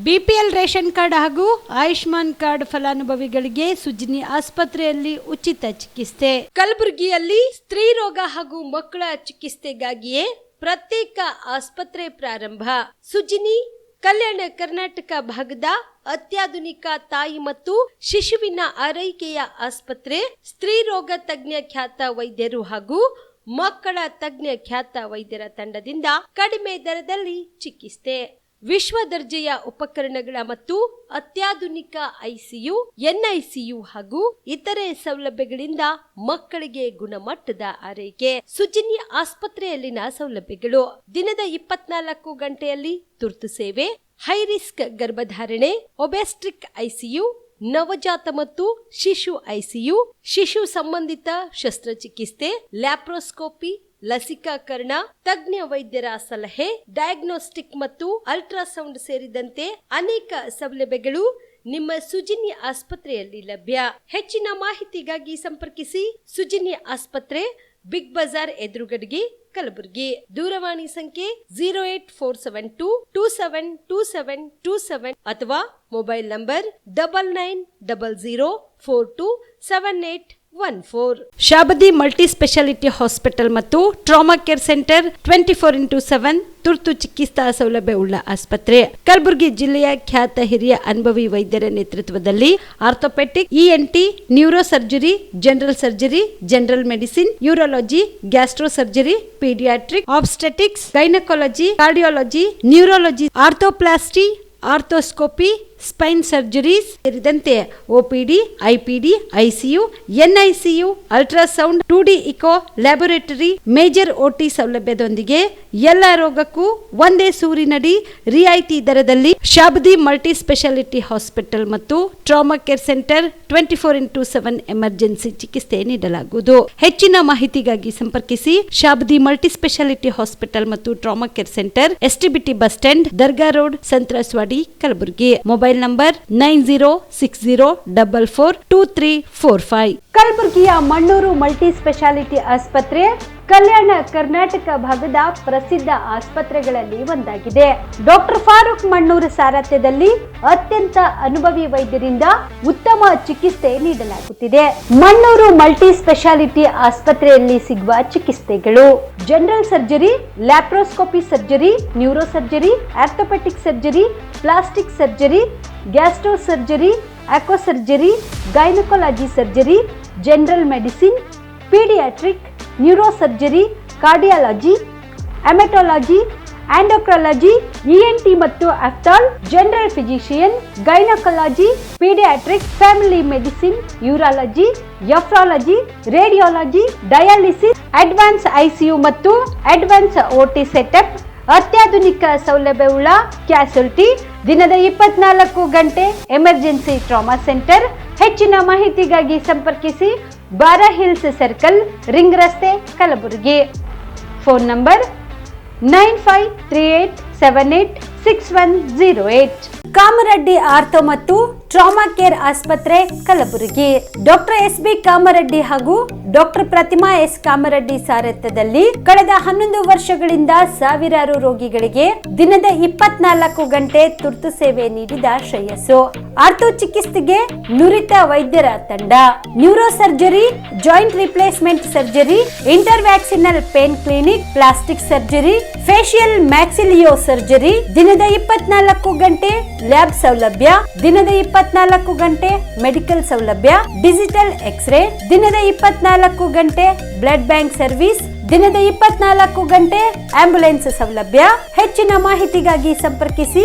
BPL ration card ಹಾಗೂ Ayushman card ಫಲಾನುಭವಿಗಳಿಗೆ ಸುಜಿನಿ ಆಸ್ಪತ್ರೆಯಲ್ಲಿ ಉಚಿತ ಚಿಕಿತ್ಸೆ. ಕಲಬುರಗಿಯಲ್ಲಿ ಸ್ತ್ರೀ ರೋಗ ಹಾಗೂ ಮಕ್ಕಳ ಚಿಕಿತ್ಸೆಗಾಗಿಯೇ ಪ್ರತ್ಯೇಕ ಆಸ್ಪತ್ರೆ ಪ್ರಾರಂಭ. ಸುಜಿನಿ ಕಲ್ಯಾಣ ಕರ್ನಾಟಕ ಭಾಗದ ಅತ್ಯಾಧುನಿಕ ತಾಯಿ ಮತ್ತು ಶಿಶುವಿನ ಆರೈಕೆಯ ಆಸ್ಪತ್ರೆ. ಸ್ತ್ರೀ ರೋಗ ತಜ್ಞ ಖ್ಯಾತ ವೈದ್ಯರು ಹಾಗೂ ಮಕ್ಕಳ ತಜ್ಞ ಖ್ಯಾತ ವೈದ್ಯರ ತಂಡದಿಂದ ಕಡಿಮೆ ದರದಲ್ಲಿ ಚಿಕಿತ್ಸೆ, ವಿಶ್ವ ದರ್ಜೆಯ ಉಪಕರಣಗಳ ಮತ್ತು ಅತ್ಯಾಧುನಿಕ ಐಸಿಯು, ಎನ್ಐಸಿಯು ಹಾಗೂ ಇತರೆ ಸೌಲಭ್ಯಗಳಿಂದ ಮಕ್ಕಳಿಗೆ ಗುಣಮಟ್ಟದ ಆರೈಕೆ. ಸುಜಿನಿ ಆಸ್ಪತ್ರೆಯಲ್ಲಿನ ಸೌಲಭ್ಯಗಳು: ದಿನದ 24 ಗಂಟೆಯಲ್ಲಿ ತುರ್ತು ಸೇವೆ, ಹೈ ರಿಸ್ಕ್ ಗರ್ಭಧಾರಣೆ, ಒಬೆಸ್ಟ್ರಿಕ್ ಐಸಿಯು, ನವಜಾತ ಮತ್ತು ಶಿಶು ಐಸಿಯು, ಶಿಶು ಸಂಬಂಧಿತ ಶಸ್ತ್ರಚಿಕಿತ್ಸೆ, ಲ್ಯಾಪ್ರೋಸ್ಕೋಪಿ, ಲಸಿಕಾಕರಣ, ತಜ್ಞ ವೈದ್ಯರ ಸಲಹೆ, ಡಯಾಗ್ನೋಸ್ಟಿಕ್ ಮತ್ತು ಅಲ್ಟ್ರಾಸೌಂಡ್ ಸೇರಿದಂತೆ ಅನೇಕ ಸೌಲಭ್ಯಗಳು ನಿಮ್ಮ ಸುಜಿನಿ ಆಸ್ಪತ್ರೆಯಲ್ಲಿ ಲಭ್ಯ. ಹೆಚ್ಚಿನ ಮಾಹಿತಿಗಾಗಿ ಸಂಪರ್ಕಿಸಿ ಸುಜಿನಿ ಆಸ್ಪತ್ರೆ, ಬಿಗ್ ಬಜಾರ್ ಎದುರುಗಡೆಗೆ, ಕಲಬುರಗಿ. ದೂರವಾಣಿ ಸಂಖ್ಯೆ 08472 272727 ಅಥವಾ mobile number 9900427814. Shabadi multi speciality hospital ಮತ್ತು ಟ್ರಾಮಾ ಕೇರ್ ಸೆಂಟರ್ 24x7 ತುರ್ತು ಚಿಕಿತ್ಸಾ ಸೌಲಭ್ಯ ಉಳ್ಳ ಆಸ್ಪತ್ರೆ. ಕಲಬುರಗಿ ಜಿಲ್ಲೆಯ ಖ್ಯಾತ ಹಿರಿಯ ಅನುಭವಿ ವೈದ್ಯರ ನೇತೃತ್ವದಲ್ಲಿ orthopaedic, ENT, neuro surgery, general surgery, general medicine, urology, gastro surgery, paediatric, obstetrics, gynaecology, cardiology, neurology, arthroplasty, arthroscopy, spine surgeries ಸೇರಿದಂತೆ OPD, IPD, ICU, NICU, ultrasound, 2D echo, laboratory, major OT ಸೌಲಭ್ಯದೊಂದಿಗೆ ಎಲ್ಲ ರೋಗಕ್ಕೂ ಒಂದೇ ಸೂರಿನಡಿ ರಿಯಾಯಿತಿ ದರದಲ್ಲಿ ಶಾಬದಿ ಮಲ್ಟಿ ಸ್ಪೆಷಾಲಿಟಿ ಹಾಸ್ಪಿಟಲ್ ಮತ್ತು trauma care centre 24x7 emergency ಚಿಕಿತ್ಸೆ ನೀಡಲಾಗುವುದು. ಹೆಚ್ಚಿನ ಮಾಹಿತಿಗಾಗಿ ಸಂಪರ್ಕಿಸಿ ಶಾಬದಿ ಮಲ್ಟಿ ಸ್ಪೆಷಾಲಿಟಿ ಹಾಸ್ಪಿಟಲ್ ಮತ್ತು trauma care centre, STBT bus stand, Dargah road, ಸಂತ್ರಸ್ವಾಡಿ, Kalaburagi. Mobile number 9060442345. ಕಲಬುರಗಿಯ ಮಣ್ಣೂರು ಮಲ್ಟಿ ಸ್ಪೆಷಾಲಿಟಿ ಆಸ್ಪತ್ರೆ ಕಲ್ಯಾಣ ಕರ್ನಾಟಕ ಭಾಗದ ಪ್ರಸಿದ್ಧ ಆಸ್ಪತ್ರೆಗಳಲ್ಲಿ ಒಂದಾಗಿದೆ. ಡಾಕ್ಟರ್ ಫಾರೂಕ್ ಮಣ್ಣೂರು ಸಾರಥ್ಯದಲ್ಲಿ ಅತ್ಯಂತ ಅನುಭವಿ ವೈದ್ಯರಿಂದ ಉತ್ತಮ ಚಿಕಿತ್ಸೆ ನೀಡಲಾಗುತ್ತಿದೆ. ಮಣ್ಣೂರು ಮಲ್ಟಿ ಸ್ಪೆಷಾಲಿಟಿ ಆಸ್ಪತ್ರೆಯಲ್ಲಿ ಸಿಗುವ ಚಿಕಿತ್ಸೆಗಳು: general surgery, laparoscopy surgery, neuro surgery, orthopaedic surgery, plastic surgery, gastro surgery, aqua surgery, gynaecology surgery, general medicine, paediatric, neuro surgery, cardiology, haematology, endocrinology, ENT ಮತ್ತು ophthal, general physician, gynaecology, paediatric, family medicine, urology, nephrology, radiology, dialysis, advance ICU ಮತ್ತು advance OT setup, ಅತ್ಯಾಧುನಿಕ ಸೌಲಭ್ಯವುಳ್ಳ ಕ್ಯಾಸುಲಿಟಿ, ದಿನದ 24 ಗಂಟೆ emergency trauma centre. ಹೆಚ್ಚಿನ ಮಾಹಿತಿಗಾಗಿ ಸಂಪರ್ಕಿಸಿ ಬಾರಾ hills circle, ring ರಸ್ತೆ, Kalaburagi. Phone number 9538786108. Kamareddy ortho ಮತ್ತು ಟ್ರಾಮಾ ಕೇರ್ ಆಸ್ಪತ್ರೆ, ಕಲಬುರಗಿ. Doctor S B. ಕಾಮರೆಡ್ಡಿ ಹಾಗೂ ಡಾಕ್ಟರ್ ಪ್ರತಿಮಾ ಎಸ್. ಕಾಮರೆಡ್ಡಿ ಸಾರಥ್ಯದಲ್ಲಿ ಕಳೆದ 11 ವರ್ಷಗಳಿಂದ ಸಾವಿರಾರು ರೋಗಿಗಳಿಗೆ ದಿನದ 24 ಗಂಟೆ ತುರ್ತು ಸೇವೆ ನೀಡಿದ ಶ್ರೇಯಸ್ಸು. ಆರ್ಥೋ ಚಿಕಿತ್ಸೆಗೆ ನುರಿತ ವೈದ್ಯರ ತಂಡ, neuro surgery, joint replacement surgery, interventional pain clinic, plastic surgery, facial maxillo surgery, ದಿನದ 24 ಗಂಟೆ ಲ್ಯಾಬ್ ಸೌಲಭ್ಯ, ದಿನದ 24 ಗಂಟೆ ಮೆಡಿಕಲ್ ಸೌಲಭ್ಯ, ಡಿಜಿಟಲ್ ಎಕ್ಸ್ರೇ, ದಿನದ 24 ಗಂಟೆ ಬ್ಲಡ್ ಬ್ಯಾಂಕ್ ಸರ್ವಿಸ್, ದಿನದ 24 ಗಂಟೆ ಆಂಬ್ಯುಲೆನ್ಸ್ ಸೌಲಭ್ಯ. ಹೆಚ್ಚಿನ ಮಾಹಿತಿಗಾಗಿ ಸಂಪರ್ಕಿಸಿ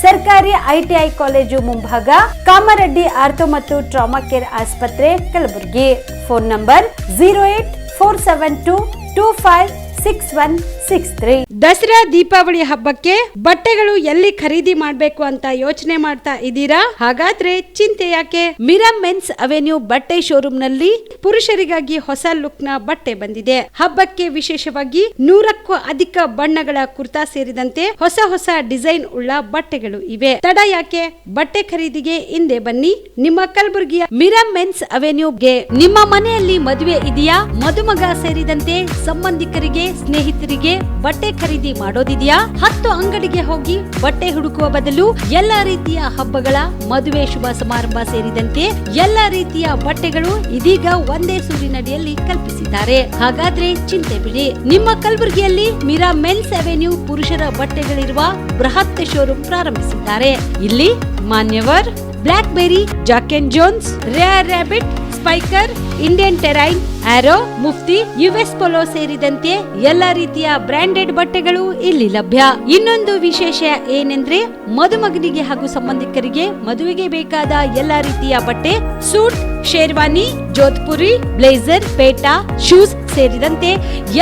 ಸರ್ಕಾರಿ ಐಟಿಐ ಕಾಲೇಜು ಮುಂಭಾಗ, ಕಾಮರೆಡ್ಡಿ ಆರ್ಥೋ ಮತ್ತು ಟ್ರಾಮಾ ಕೇರ್ ಆಸ್ಪತ್ರೆ, ಕಲಬುರಗಿ. Phone number 08472256163. ದಸರಾ ದೀಪಾವಳಿ ಹಬ್ಬಕ್ಕೆ ಬಟ್ಟೆಗಳು ಎಲ್ಲಿ ಖರೀದಿ ಮಾಡಬೇಕು ಅಂತ ಯೋಚನೆ ಮಾಡ್ತಾ ಇದ್ದೀರಾ? ಹಾಗಾದ್ರೆ ಚಿಂತೆ ಯಾಕೆ? ಮಿರಾ ಮೆನ್ಸ್ ಅವೆನ್ಯೂ ಬಟ್ಟೆ ಶೋರೂಮ್ ನಲ್ಲಿ ಪುರುಷರಿಗಾಗಿ ಹೊಸ ಲುಕ್ ನ ಬಟ್ಟೆ ಬಂದಿದೆ. ಹಬ್ಬಕ್ಕೆ ವಿಶೇಷವಾಗಿ 100ಕ್ಕೂ ಅಧಿಕ ಬಣ್ಣಗಳ ಕುರ್ತಾ ಸೇರಿದಂತೆ ಹೊಸ ಹೊಸ ಡಿಸೈನ್ ಉಳ್ಳ ಬಟ್ಟೆಗಳು ಇವೆ. ತಡ ಯಾಕೆ? ಬಟ್ಟೆ ಖರೀದಿಗೆ ಹಿಂದೆ ಬನ್ನಿ ನಿಮ್ಮ ಕಲಬುರಗಿಯ ಮಿರಾ ಮೆನ್ಸ್ ಅವೆನ್ಯೂಗೆ. ನಿಮ್ಮ ಮನೆಯಲ್ಲಿ ಮದುವೆ ಇದೆಯಾ? ಮದುಮಗ ಸೇರಿದಂತೆ ಸಂಬಂಧಿಕರಿಗೆ, ಸ್ನೇಹಿತರಿಗೆ ಬಟ್ಟೆ ಖರೀದಿ ಮಾಡೋದಿದೆಯಾ? 10 ಅಂಗಡಿಗೆ ಹೋಗಿ ಬಟ್ಟೆ ಹುಡುಕುವ ಬದಲು ಎಲ್ಲಾ ರೀತಿಯ ಹಬ್ಬಗಳ, ಮದುವೆ, ಶುಭ ಸಮಾರಂಭ ಸೇರಿದಂತೆ ಎಲ್ಲಾ ರೀತಿಯ ಬಟ್ಟೆಗಳು ಇದೀಗ ಒಂದೇ ಸೂರಿನಡಿಯಲ್ಲಿ ಕಲ್ಪಿಸಿದ್ದಾರೆ. ಹಾಗಾದ್ರೆ ಚಿಂತೆ ಬಿಡಿ. ನಿಮ್ಮ ಕಲಬುರಗಿಯಲ್ಲಿ ಮೀರಾ ಮೆನ್ಸ್ ಅವೆನ್ಯೂ ಪುರುಷರ ಬಟ್ಟೆಗಳಿರುವ ಬೃಹತ್ ಶೋರೂಮ್ ಪ್ರಾರಂಭಿಸಿದ್ದಾರೆ. ಇಲ್ಲಿ Manyavar, Blackberry, Jack and Jones, Rare Rabbit, Spykar, Indian Terrain, Arrow, Mufti, US Polo ಸೇರಿದಂತೆ ಎಲ್ಲಾ ರೀತಿಯ ಬ್ರಾಂಡೆಡ್ ಬಟ್ಟೆಗಳು ಇಲ್ಲಿ ಲಭ್ಯ. ಇನ್ನೊಂದು ವಿಶೇಷ ಏನೆಂದ್ರೆ ಮದುಮಗನಿಗೆ ಹಾಗೂ ಸಂಬಂಧಿಕರಿಗೆ ಮದುವೆಗೆ ಬೇಕಾದ ಎಲ್ಲಾ ರೀತಿಯ ಬಟ್ಟೆ, ಸೂಟ್, ಶೇರ್ವಾನಿ, ಜೋಧ್ಪುರಿ, ಬ್ಲೇಸರ್, ಪೇಟಾ, ಶೂಸ್ ಸೇರಿದಂತೆ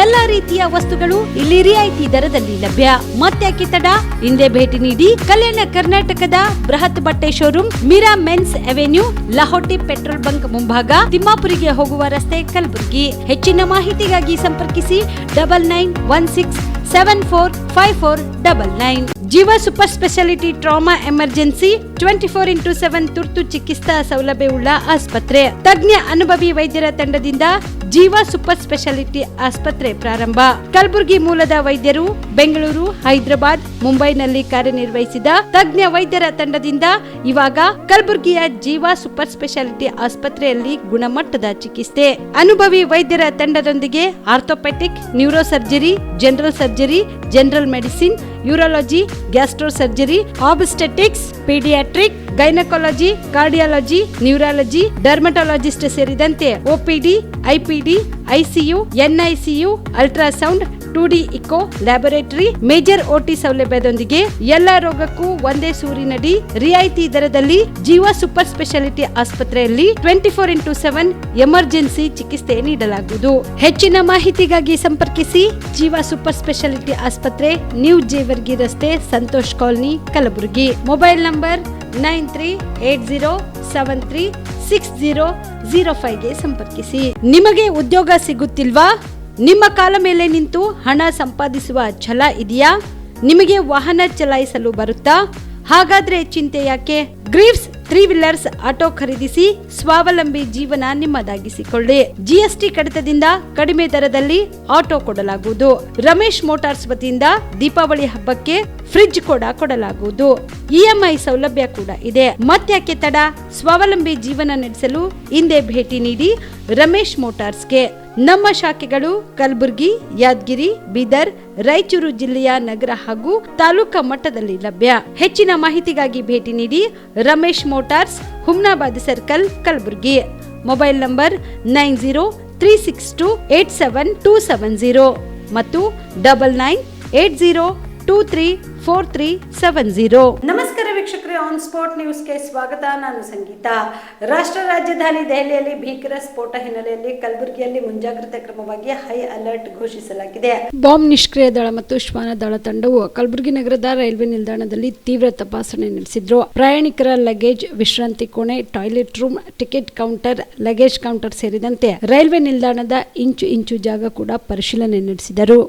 ಎಲ್ಲಾ ರೀತಿಯ ವಸ್ತುಗಳು ಇಲ್ಲಿ ರಿಯಾಯಿತಿ ದರದಲ್ಲಿ ಲಭ್ಯ. ಮತ್ತ್ಯಾಕೆ ತಡ? ಹಿಂದೆ ಭೇಟಿ ನೀಡಿ. ಕಲ್ಯಾಣ ಕರ್ನಾಟಕದ ಬೃಹತ್ ಬಟ್ಟೆ showroom Meera men's avenue, Lahoti petrol bunk ಮುಂಭಾಗ, ತಿಮ್ಮಾಪುರಿಗೆ ಹೋಗುವ ರಸ್ತೆ, ಕಲಬುರಗಿ. ಹೆಚ್ಚಿನ ಮಾಹಿತಿಗಾಗಿ ಸಂಪರ್ಕಿಸಿ 9916745499. ಜೀವ super speciality trauma emergency 24x7 ತುರ್ತು ಚಿಕಿತ್ಸಾ ಸೌಲಭ್ಯವುಳ್ಳ ಆಸ್ಪತ್ರೆ. ತಜ್ಞ ಅನುಭವಿ ವೈದ್ಯರ ತಂಡದಿಂದ ಜೀವ ಸೂಪರ್ ಸ್ಪೆಷಾಲಿಟಿ ಆಸ್ಪತ್ರೆ ಪ್ರಾರಂಭ. ಕಲಬುರಗಿ ಮೂಲದ ವೈದ್ಯರು ಬೆಂಗಳೂರು, ಹೈದರಾಬಾದ್, ಮುಂಬೈನಲ್ಲಿ ಕಾರ್ಯನಿರ್ವಹಿಸಿದ ತಜ್ಞ ವೈದ್ಯರ ತಂಡದಿಂದ ಇವಾಗ ಕಲಬುರಗಿಯ ಜೀವ ಸೂಪರ್ ಸ್ಪೆಷಾಲಿಟಿ ಆಸ್ಪತ್ರೆಯಲ್ಲಿ ಗುಣಮಟ್ಟದ ಚಿಕಿತ್ಸೆ. ಅನುಭವಿ ವೈದ್ಯರ ತಂಡದೊಂದಿಗೆ orthopaedic, neuro surgery, general surgery, general medicine, urology, gastro surgery, obstetrics, paediatric, gynaecology, cardiology, neurology, dermatologist ಸೇರಿದಂತೆ OPD, IPD, ICU, NICU, ultrasound, 2D echo, laboratory, major OT ಸೌಲಭ್ಯದೊಂದಿಗೆ ಎಲ್ಲಾ ರೋಗಕ್ಕೂ ಒಂದೇ ಸೂರಿನಡಿ ರಿಯಾಯಿತಿ ದರದಲ್ಲಿ ಜೀವ ಸೂಪರ್ ಸ್ಪೆಷಾಲಿಟಿ ಆಸ್ಪತ್ರೆಯಲ್ಲಿ 24x7 ಎಮರ್ಜೆನ್ಸಿ ಚಿಕಿತ್ಸೆ ನೀಡಲಾಗುವುದು. ಹೆಚ್ಚಿನ ಮಾಹಿತಿಗಾಗಿ ಸಂಪರ್ಕಿಸಿ ಜೀವ ಸೂಪರ್ ಸ್ಪೆಷಾಲಿಟಿ ಆಸ್ಪತ್ರೆ, ನ್ಯೂ ಜೇವರ್ಗಿ ರಸ್ತೆ, Santosh colony, Kalaburagi. Mobile number 9380736005 ಗೆ ಸಂಪರ್ಕಿಸಿ. ನಿಮಗೆ ಉದ್ಯೋಗ ಸಿಗುತ್ತಿಲ್ವಾ? ನಿಮ್ಮ ಕಾಲ ಮೇಲೆ ನಿಂತು ಹಣ ಸಂಪಾದಿಸುವ ಛಲ ಇದೆಯಾ? ನಿಮಗೆ ವಾಹನ ಚಲಾಯಿಸಲು ಬರುತ್ತಾ? ಹಾಗಾದ್ರೆ ಚಿಂತೆ ಯಾಕೆ? ಗ್ರೀವ್ಸ್ 3 ವೀಲರ್ಸ್ ಆಟೋ ಖರೀದಿಸಿ ಸ್ವಾವಲಂಬಿ ಜೀವನ ನಿಮ್ಮದಾಗಿಸಿಕೊಳ್ಳಿ. GST ಕಡಿತದಿಂದ ಕಡಿಮೆ ದರದಲ್ಲಿ ಆಟೋ ಕೊಡಲಾಗುವುದು. ರಮೇಶ್ ಮೋಟಾರ್ಸ್ ವತಿಯಿಂದ ದೀಪಾವಳಿ ಹಬ್ಬಕ್ಕೆ ಫ್ರಿಡ್ಜ್ ಕೂಡ ಕೊಡಲಾಗುವುದು. EMI ಸೌಲಭ್ಯ ಕೂಡ ಇದೆ. ಮತ್ತ್ಯಾಕೆ ತಡ? ಸ್ವಾವಲಂಬಿ ಜೀವನ ನಡೆಸಲು ಹಿಂದೆ ಭೇಟಿ ನೀಡಿ ರಮೇಶ್ ಮೋಟಾರ್ಸ್ಗೆ. ನಮ್ಮ ಶಾಖೆಗಳು ಕಲಬುರಗಿ, ಯಾದಗಿರಿ, ಬೀದರ್, ರಾಯಚೂರು ಜಿಲ್ಲೆಯ ನಗರ ಹಾಗೂ ತಾಲೂಕಾ ಮಟ್ಟದಲ್ಲಿ ಲಭ್ಯ. ಹೆಚ್ಚಿನ ಮಾಹಿತಿಗಾಗಿ ಭೇಟಿ ನೀಡಿ Ramesh motors, Humnabad circle, Kalaburagi. Mobile number 9036287270 ಮತ್ತು 9980234370. ನಮಸ್ಕಾರ ವೀಕ್ಷಕರೇ, ಆನ್ ಸ್ಪಾಟ್ ನ್ಯೂಸ್ಗೆ ಸ್ವಾಗತ. ನಾನು ಸಂಗೀತ. ರಾಷ್ಟ್ರ ರಾಜಧಾನಿ ದೆಹಲಿಯಲ್ಲಿ ಭೀಕರ ಸ್ಫೋಟ ಹಿನ್ನೆಲೆಯಲ್ಲಿ ಕಲಬುರಗಿಯಲ್ಲಿ ಮುಂಜಾಗ್ರತಾ ಕ್ರಮವಾಗಿ ಹೈ ಅಲರ್ಟ್ ಘೋಷಿಸಲಾಗಿದೆ. ಬಾಂಬ್ ನಿಷ್ಕ್ರಿಯ ದಳ ಮತ್ತು ಶ್ವಾನ ದಳ ತಂಡವು ಕಲಬುರಗಿ ನಗರದ ರೈಲ್ವೆ ನಿಲ್ದಾಣದಲ್ಲಿ ತೀವ್ರ ತಪಾಸಣೆ ನಡೆಸಿದ್ರು. ಪ್ರಯಾಣಿಕರ ಲಗೇಜ್, ವಿಶ್ರಾಂತಿ ಕೋಣೆ, toilet room, ticket counter, luggage counter ಸೇರಿದಂತೆ ರೈಲ್ವೆ ನಿಲ್ದಾಣದ ಇಂಚು ಜಾಗ ಕೂಡ ಪರಿಶೀಲನೆ ನಡೆಸಿದರು.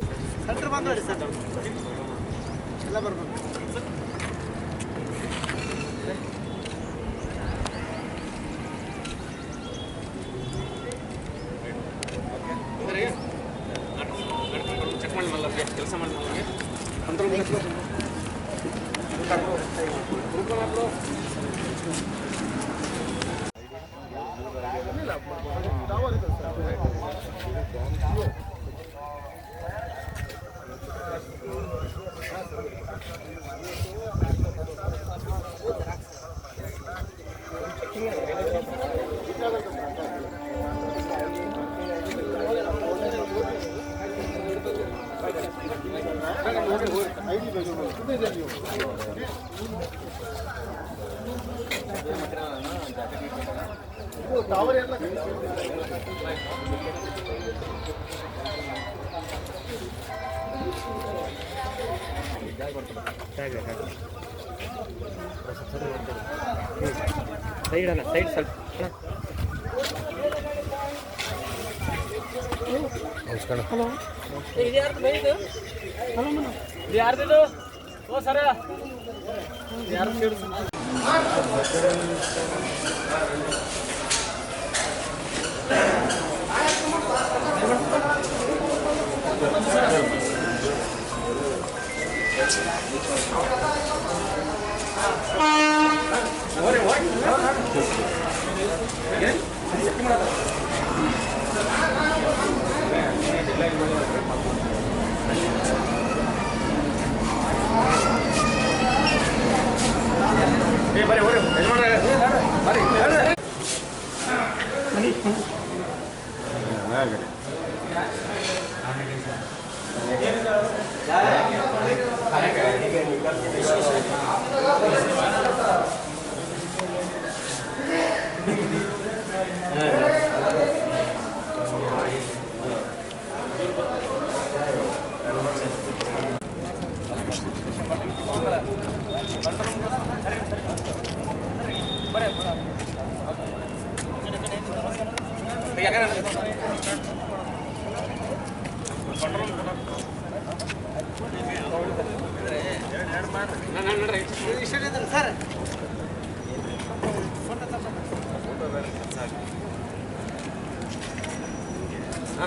ಸೈಡ್ ಸ್ವಲ್ಪ ಹಲೋ ಯಾರ್ದು ಓ ಸರ ಯಾರು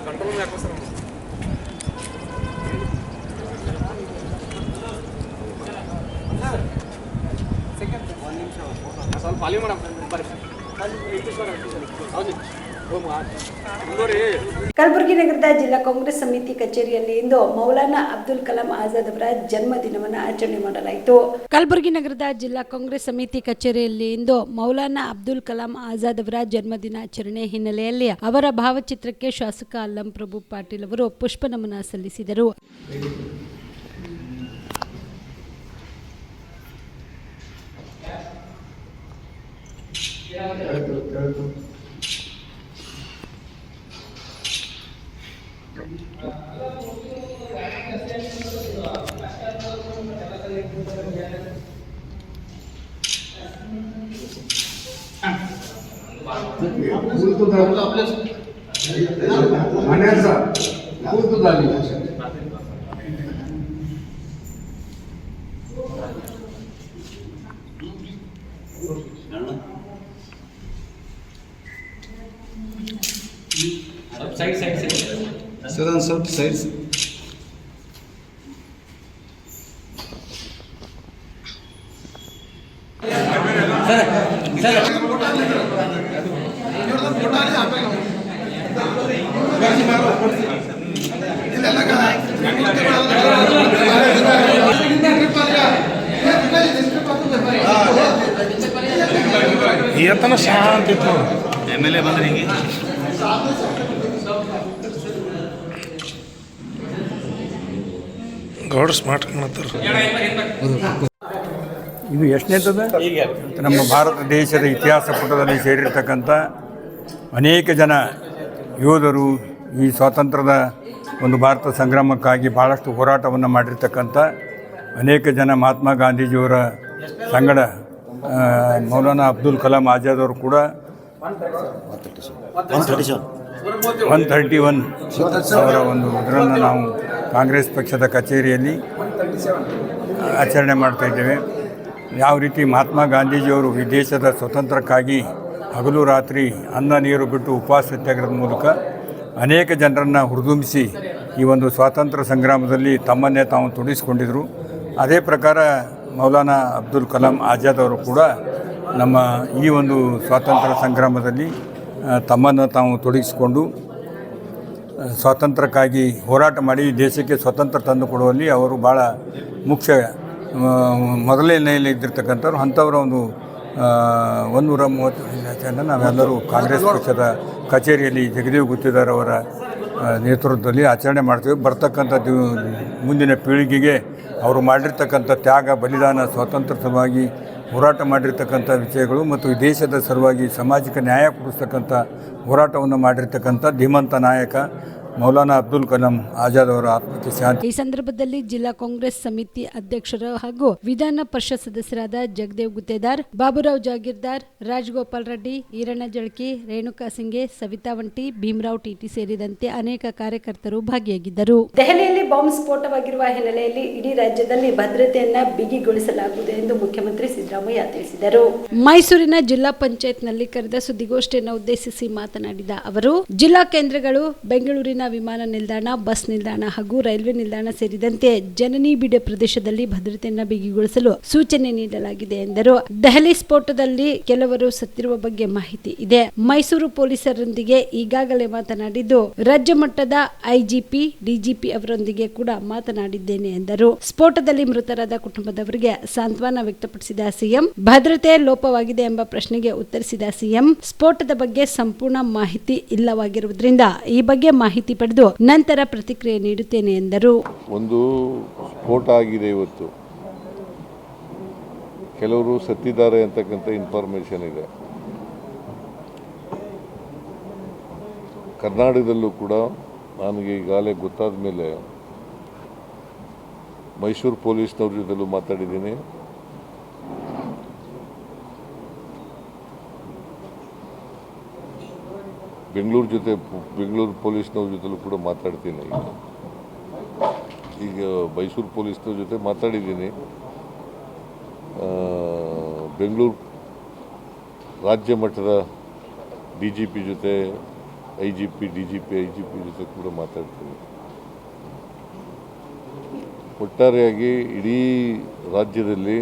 ಕಂಟ್ರೋಲ್ ಯಾಕೆ ಸರ್ ಸ್ವಲ್ಪ ಅಲ್ಲಿ ಮೇಡಮ್ ಬರ್ರಿ ಹೌದು ಕಲಬುರಗಿ ನಗರದ ಜಿಲ್ಲಾ ಕಾಂಗ್ರೆಸ್ ಸಮಿತಿ ಕಚೇರಿಯಲ್ಲಿ ಇಂದು ಮೌಲಾನಾ ಅಬ್ದುಲ್ ಕಲಾಂ ಆಜಾದ್ ಅವರ ಜನ್ಮದಿನವನ್ನು ಆಚರಣೆ ಮಾಡಲಾಯಿತು. ಕಲಬುರಗಿ ನಗರದ ಜಿಲ್ಲಾ ಕಾಂಗ್ರೆಸ್ ಸಮಿತಿ ಕಚೇರಿಯಲ್ಲಿ ಇಂದು ಮೌಲಾನಾ ಅಬ್ದುಲ್ ಕಲಾಂ ಆಜಾದ್ ಅವರ ಜನ್ಮದಿನಾಚರಣೆ ಹಿನ್ನೆಲೆಯಲ್ಲಿ ಅವರ ಭಾವಚಿತ್ರಕ್ಕೆ ಶಾಸಕ ಅಲ್ಲಂ ಪ್ರಭು ಪಾಟೀಲ್ ಅವರು ಪುಷ್ಪ ನಮನ ಸಲ್ಲಿಸಿದರು. Sir, on some sides. येताना शांत येतो MLA ಬಂದ್ರೆ ಹಿಂಗೆ ಗೌಡ ಸ್ಮಾರ್ಟ್ ಕಾಣತ್ತಾರ. ಇದು ಎಷ್ಟನೇತದ ನಮ್ಮ ಭಾರತ ದೇಶದ ಇತಿಹಾಸ ಪುಟದಲ್ಲಿ ಸೇರಿರ್ತಕ್ಕಂಥ ಅನೇಕ ಜನ ಯೋಧರು ಈ ಸ್ವಾತಂತ್ರ್ಯದ ಒಂದು ಭಾರತ ಸಂಗ್ರಾಮಕ್ಕಾಗಿ ಭಾಳಷ್ಟು ಹೋರಾಟವನ್ನು ಮಾಡಿರ್ತಕ್ಕಂಥ ಅನೇಕ ಜನ ಮಹಾತ್ಮ ಗಾಂಧೀಜಿಯವರ ಸಂಗಡ ಮೌಲಾನಾ ಅಬ್ದುಲ್ ಕಲಾಂ ಆಜಾದ್ ಅವರು ಕೂಡ 131 ಅವರ ಒಂದು ಇದನ್ನು ನಾವು ಕಾಂಗ್ರೆಸ್ ಪಕ್ಷದ ಕಚೇರಿಯಲ್ಲಿ ಆಚರಣೆ ಮಾಡ್ತಾಯಿದ್ದೇವೆ. ಯಾವ ರೀತಿ ಮಹಾತ್ಮ ಗಾಂಧೀಜಿಯವರು ಈ ದೇಶದ ಸ್ವತಂತ್ರಕ್ಕಾಗಿ ಹಗಲು ರಾತ್ರಿ ಅನ್ನ ನೀರು ಬಿಟ್ಟು ಉಪವಾಸ ಸತ್ಯಾಗ್ರಹದ ಮೂಲಕ ಅನೇಕ ಜನರನ್ನು ಹುರಿದುಂಬಿಸಿ ಈ ಒಂದು ಸ್ವಾತಂತ್ರ್ಯ ಸಂಗ್ರಾಮದಲ್ಲಿ ತಮ್ಮನ್ನೇ ತಾವು ತೊಡಗಿಸಿಕೊಂಡಿದ್ದರು. ಅದೇ ಪ್ರಕಾರ ಮೌಲಾನಾ ಅಬ್ದುಲ್ ಕಲಾಂ ಆಜಾದ್ ಅವರು ಕೂಡ ನಮ್ಮ ಈ ಒಂದು ಸ್ವಾತಂತ್ರ್ಯ ಸಂಗ್ರಾಮದಲ್ಲಿ ತಮ್ಮನ್ನು ತಾವು ತೊಡಗಿಸಿಕೊಂಡು ಸ್ವಾತಂತ್ರ್ಯಕ್ಕಾಗಿ ಹೋರಾಟ ಮಾಡಿ ದೇಶಕ್ಕೆ ಸ್ವತಂತ್ರ ತಂದು ಕೊಡುವಲ್ಲಿ ಅವರು ಭಾಳ ಮುಖ್ಯ ಮೊದಲನೆಯಲ್ಲಿ ಇದ್ದಿರ್ತಕ್ಕಂಥವ್ರು. ಅಂಥವರ ಒಂದು 130 ಜನ ನಾವೆಲ್ಲರೂ ಕಾಂಗ್ರೆಸ್ ಪಕ್ಷದ ಕಚೇರಿಯಲ್ಲಿ ಜಗದೇವ್ ಗುತ್ತಿದಾರ್ ಅವರ ನೇತೃತ್ವದಲ್ಲಿ ಆಚರಣೆ ಮಾಡ್ತೀವಿ. ಬರ್ತಕ್ಕಂಥ ಮುಂದಿನ ಪೀಳಿಗೆಗೆ ಅವರು ಮಾಡಿರ್ತಕ್ಕಂಥ ತ್ಯಾಗ ಬಲಿದಾನ ಸ್ವಾತಂತ್ರ್ಯ ಸಲುವಾಗಿ ಹೋರಾಟ ಮಾಡಿರ್ತಕ್ಕಂಥ ವಿಷಯಗಳು ಮತ್ತು ಈ ದೇಶದ ಸಲುವಾಗಿ ಸಾಮಾಜಿಕ ನ್ಯಾಯ ಕೊಡಿಸ್ತಕ್ಕಂಥ ಹೋರಾಟವನ್ನು ಮಾಡಿರ್ತಕ್ಕಂಥ ಧೀಮಂತ ನಾಯಕ ಮೌಲಾನಾ ಅಬ್ದುಲ್ ಕಲಾಂ ಆಜಾದ್ ಅವರ ಆತ್ಮಕ್ಕೆ ಶಾಂತಿ. ಈ ಸಂದರ್ಭದಲ್ಲಿ ಜಿಲ್ಲಾ ಕಾಂಗ್ರೆಸ್ ಸಮಿತಿ ಅಧ್ಯಕ್ಷರು ಹಾಗೂ ವಿಧಾನ ಪರಿಷತ್ ಸದಸ್ಯರಾದ ಜಗದೇವ್ ಗುತ್ತೇದಾರ್, ಬಾಬುರಾವ್ ಜಾಗೀರ್ದಾರ್, ರಾಜಗೋಪಾಲ್ ರೆಡ್ಡಿ, ಈರಣ್ಣ ಜಳಕಿ, ರೇಣುಕಾ ಸಿಂಗೆ, ಸವಿತಾ ವಂಟಿ, ಭೀಮರಾವ್ ಟಿಟಿ ಸೇರಿದಂತೆ ಅನೇಕ ಕಾರ್ಯಕರ್ತರು ಭಾಗಿಯಾಗಿದ್ದರು. ದೆಹಲಿಯಲ್ಲಿ ಬಾಂಬ್ ಸ್ಫೋಟವಾಗಿರುವ ಹಿನ್ನೆಲೆಯಲ್ಲಿ ಇಡೀ ರಾಜ್ಯದಲ್ಲಿ ಭದ್ರತೆಯನ್ನ ಬಿಗಿಗೊಳಿಸಲಾಗುವುದು ಎಂದು ಮುಖ್ಯಮಂತ್ರಿ ಸಿದ್ದರಾಮಯ್ಯ ತಿಳಿಸಿದರು. ಮೈಸೂರಿನ ಜಿಲ್ಲಾ ಪಂಚಾಯತ್ನಲ್ಲಿ ಕರೆದ ಸುದ್ದಿಗೋಷ್ಠಿಯನ್ನು ಉದ್ದೇಶಿಸಿ ಮಾತನಾಡಿದ ಅವರು, ಜಿಲ್ಲಾ ಕೇಂದ್ರಗಳು ಬೆಂಗಳೂರಿನ ವಿಮಾನ ನಿಲ್ದಾಣ, ಬಸ್ ನಿಲ್ದಾಣ ಹಾಗೂ ರೈಲ್ವೆ ನಿಲ್ದಾಣ ಸೇರಿದಂತೆ ಜನನಿಬಿಡ ಪ್ರದೇಶದಲ್ಲಿ ಭದ್ರತೆಯನ್ನು ಬಿಗಿಗೊಳಿಸಲು ಸೂಚನೆ ನೀಡಲಾಗಿದೆ ಎಂದರು. ದೆಹಲಿ ಸ್ಫೋಟದಲ್ಲಿ ಕೆಲವರು ಸತ್ತಿರುವ ಬಗ್ಗೆ ಮಾಹಿತಿ ಇದೆ. ಮೈಸೂರು ಪೊಲೀಸರೊಂದಿಗೆ ಈಗಾಗಲೇ ಮಾತನಾಡಿದ್ದು, ರಾಜ್ಯ ಮಟ್ಟದ ಐಜಿಪಿ, ಡಿಜಿಪಿ ಅವರೊಂದಿಗೆ ಕೂಡ ಮಾತನಾಡಿದ್ದೇನೆ ಎಂದರು. ಸ್ಫೋಟದಲ್ಲಿ ಮೃತರಾದ ಕುಟುಂಬದವರಿಗೆ ಸಾಂತ್ವನ ವ್ಯಕ್ತಪಡಿಸಿದ ಸಿಎಂ, ಭದ್ರತೆ ಲೋಪವಾಗಿದೆ ಎಂಬ ಪ್ರಶ್ನೆಗೆ ಉತ್ತರಿಸಿದ ಸಿಎಂ, ಸ್ಫೋಟದ ಬಗ್ಗೆ ಸಂಪೂರ್ಣ ಮಾಹಿತಿ ಇಲ್ಲವಾಗಿರುವುದರಿಂದ ಈ ಬಗ್ಗೆ ಮಾಹಿತಿ ಪಡೆದು ನಂತರ ಪ್ರತಿಕ್ರಿಯೆ ನೀಡುತ್ತೇನೆ ಎಂದರು. ಒಂದು ಸ್ಫೋಟ ಆಗಿದೆ ಇವತ್ತು, ಕೆಲವರು ಸತ್ತಿದ್ದಾರೆ ಅಂತಕ್ಕಂಥ ಇನ್ಫಾರ್ಮೇಷನ್ ಇದೆ. ಕರ್ನಾಟಕದಲ್ಲೂ ಕೂಡ ನನಗೆ ಈಗಾಗಲೇ ಗೊತ್ತಾದ ಮೇಲೆ ಮೈಸೂರು ಪೊಲೀಸ್ನವ್ರ ಜೊತೆಲೂ ಮಾತಾಡಿದ್ದೀನಿ. ಬೆಂಗಳೂರು ಪೊಲೀಸ್ನವ್ರ ಜೊತೆಲೂ ಕೂಡ ಮಾತಾಡ್ತೀನಿ. ಈಗ ಮೈಸೂರು ಪೊಲೀಸ್ನವ್ರ ಜೊತೆ ಮಾತಾಡಿದ್ದೀನಿ. ಬೆಂಗಳೂರು ರಾಜ್ಯ ಮಟ್ಟದ DGP ಜೊತೆ, IGP, DGP, IGP ಜೊತೆ ಕೂಡ ಮಾತಾಡ್ತೀನಿ. ಒಟ್ಟಾರೆಯಾಗಿ ಇಡೀ ರಾಜ್ಯದಲ್ಲಿ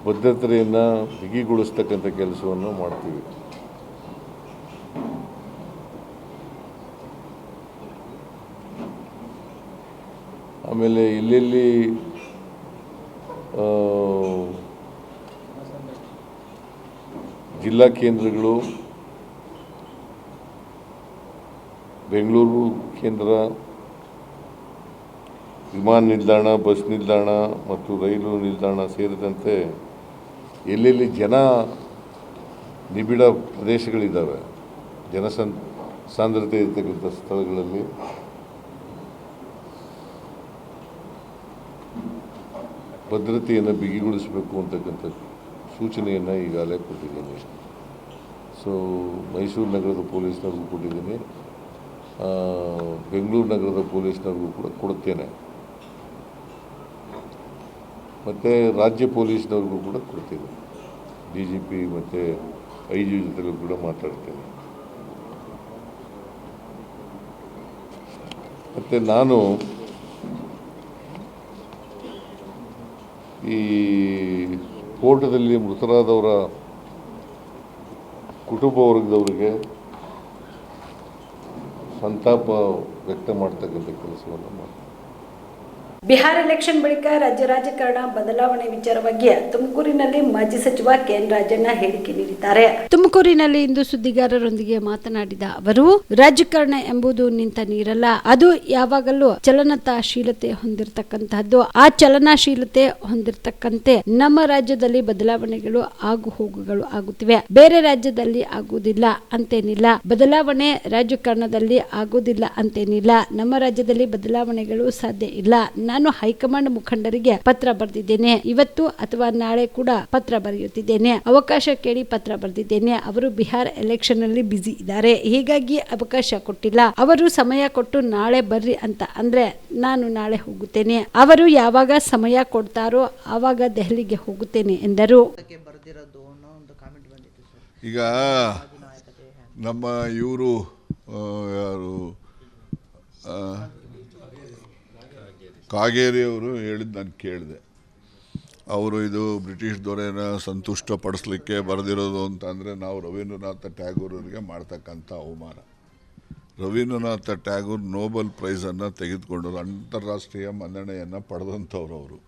ಭದ್ರತೆಯನ್ನು ಬಿಗಿಗೊಳಿಸ್ತಕ್ಕಂಥ ಕೆಲಸವನ್ನು ಮಾಡ್ತೀವಿ. ಆಮೇಲೆ ಎಲ್ಲೆಲ್ಲಿ ಜಿಲ್ಲಾ ಕೇಂದ್ರಗಳು, ಬೆಂಗಳೂರು ಕೇಂದ್ರ, ವಿಮಾನ ನಿಲ್ದಾಣ, ಬಸ್ ನಿಲ್ದಾಣ ಮತ್ತು ರೈಲು ನಿಲ್ದಾಣ ಸೇರಿದಂತೆ ಎಲ್ಲೆಲ್ಲಿ ಜನ ನಿಬಿಡ ಪ್ರದೇಶಗಳಿದ್ದಾವೆ, ಸಾಂದ್ರತೆ ಇರ್ತಕ್ಕಂಥ ಸ್ಥಳಗಳಲ್ಲಿ ಭದ್ರತೆಯನ್ನು ಬಿಗಿಗೊಳಿಸಬೇಕು ಅಂತಕ್ಕಂಥ ಸೂಚನೆಯನ್ನು ಈಗಾಗಲೇ ಕೊಟ್ಟಿದ್ದೀನಿ. ಸೊ ಮೈಸೂರು ನಗರದ ಪೊಲೀಸ್ನವ್ರಿಗೂ ಕೊಟ್ಟಿದ್ದೀನಿ, ಬೆಂಗಳೂರು ನಗರದ ಪೊಲೀಸ್ನವ್ರಿಗೂ ಕೂಡ ಕೊಡುತ್ತೇನೆ, ಮತ್ತು ರಾಜ್ಯ ಪೊಲೀಸ್ನವ್ರಿಗೂ ಕೂಡ ಕೊಡ್ತೀನಿ. DGP ಮತ್ತು IG ಜೊತೆಲೂ ಕೂಡ ಮಾತಾಡ್ತೇನೆ. ಮತ್ತು ನಾನು ಈ ಸ್ಫೋಟದಲ್ಲಿ ಮೃತರಾದವರ ಕುಟುಂಬ ವರ್ಗದವರಿಗೆ ಸಂತಾಪ ವ್ಯಕ್ತ ಮಾಡ್ತಕ್ಕಂಥ ಕೆಲಸವನ್ನು ಮಾಡ್ತೀನಿ. ಬಿಹಾರ ಎಲೆಕ್ಷನ್ ಬಳಿಕ ರಾಜ್ಯ ರಾಜಕಾರಣ ಬದಲಾವಣೆ ವಿಚಾರವಾಗಿ ತುಮಕೂರಿನಲ್ಲಿ ಮಾಜಿ ಸಚಿವ KN ರಾಜಣ್ಣ ಹೇಳಿಕೆ ನೀಡಿದ್ದಾರೆ. ತುಮಕೂರಿನಲ್ಲಿ ಇಂದು ಸುದ್ದಿಗಾರರೊಂದಿಗೆ ಮಾತನಾಡಿದ ಅವರು, ರಾಜಕಾರಣ ಎಂಬುದು ನಿಂತ ನೀರಲ್ಲ, ಅದು ಯಾವಾಗಲೂ ಚಲನಶೀಲತೆ ಹೊಂದಿರತಕ್ಕಂತಹದ್ದು. ಆ ಚಲನಶೀಲತೆ ಹೊಂದಿರತಕ್ಕಂತೆ ನಮ್ಮ ರಾಜ್ಯದಲ್ಲಿ ಬದಲಾವಣೆಗಳು ಆಗು ಹೋಗುಗಳು ಆಗುತ್ತಿವೆ. ಬೇರೆ ರಾಜ್ಯದಲ್ಲಿ ಆಗುವುದಿಲ್ಲ ಅಂತೇನಿಲ್ಲ, ಬದಲಾವಣೆ ರಾಜಕಾರಣದಲ್ಲಿ ಆಗುವುದಿಲ್ಲ ಅಂತೇನಿಲ್ಲ. ನಮ್ಮ ರಾಜ್ಯದಲ್ಲಿ ಬದಲಾವಣೆಗಳು ಸಾಧ್ಯ ಇಲ್ಲ. ನಾನು ಹೈಕಮಾಂಡ್ ಮುಖಂಡರಿಗೆ ಪತ್ರ ಬರೆದಿದ್ದೇನೆ, ಇವತ್ತು ಅಥವಾ ನಾಳೆ ಕೂಡ ಪತ್ರ ಬರೆಯುತ್ತಿದ್ದೇನೆ. ಅವಕಾಶ ಕೇಳಿ ಪತ್ರ ಬರೆದಿದ್ದೇನೆ. ಅವರು ಬಿಹಾರ ಎಲೆಕ್ಷನ್ ಅಲ್ಲಿ ಬಿಸಿ ಇದ್ದಾರೆ, ಹೀಗಾಗಿ ಅವಕಾಶ ಕೊಟ್ಟಿಲ್ಲ. ಅವರು ಸಮಯ ಕೊಟ್ಟು ನಾಳೆ ಬರ್ರಿ ಅಂತ ಅಂದ್ರೆ ನಾನು ನಾಳೆ ಹೋಗುತ್ತೇನೆ. ಅವರು ಯಾವಾಗ ಸಮಯ ಕೊಡ್ತಾರೋ ಆವಾಗ ದೆಹಲಿಗೆ ಹೋಗುತ್ತೇನೆ ಎಂದರು. ಈಗ ನಮ್ಮ ಇವರು ಯಾರು ಕಾಗೇರಿಯವರು ಹೇಳಿದ್ದು ನಾನು ಕೇಳಿದೆ. ಅವರು ಇದು ಬ್ರಿಟಿಷ್ ದೊರೆನ ಸಂತುಷ್ಟಪಡಿಸ್ಲಿಕ್ಕೆ ಬರೆದಿರೋದು ಅಂತಂದರೆ ನಾವು ರವೀಂದ್ರನಾಥ ಟ್ಯಾಗೋರರಿಗೆ ಮಾಡ್ತಕ್ಕಂಥ ಅವಮಾನ. ರವೀಂದ್ರನಾಥ ಟ್ಯಾಗೋರ್ ನೋಬೆಲ್ ಪ್ರೈಸನ್ನು ತೆಗೆದುಕೊಂಡರು, ಅಂತಾರಾಷ್ಟ್ರೀಯ ಮನ್ನಣೆಯನ್ನು ಪಡೆದಂಥವ್ರು.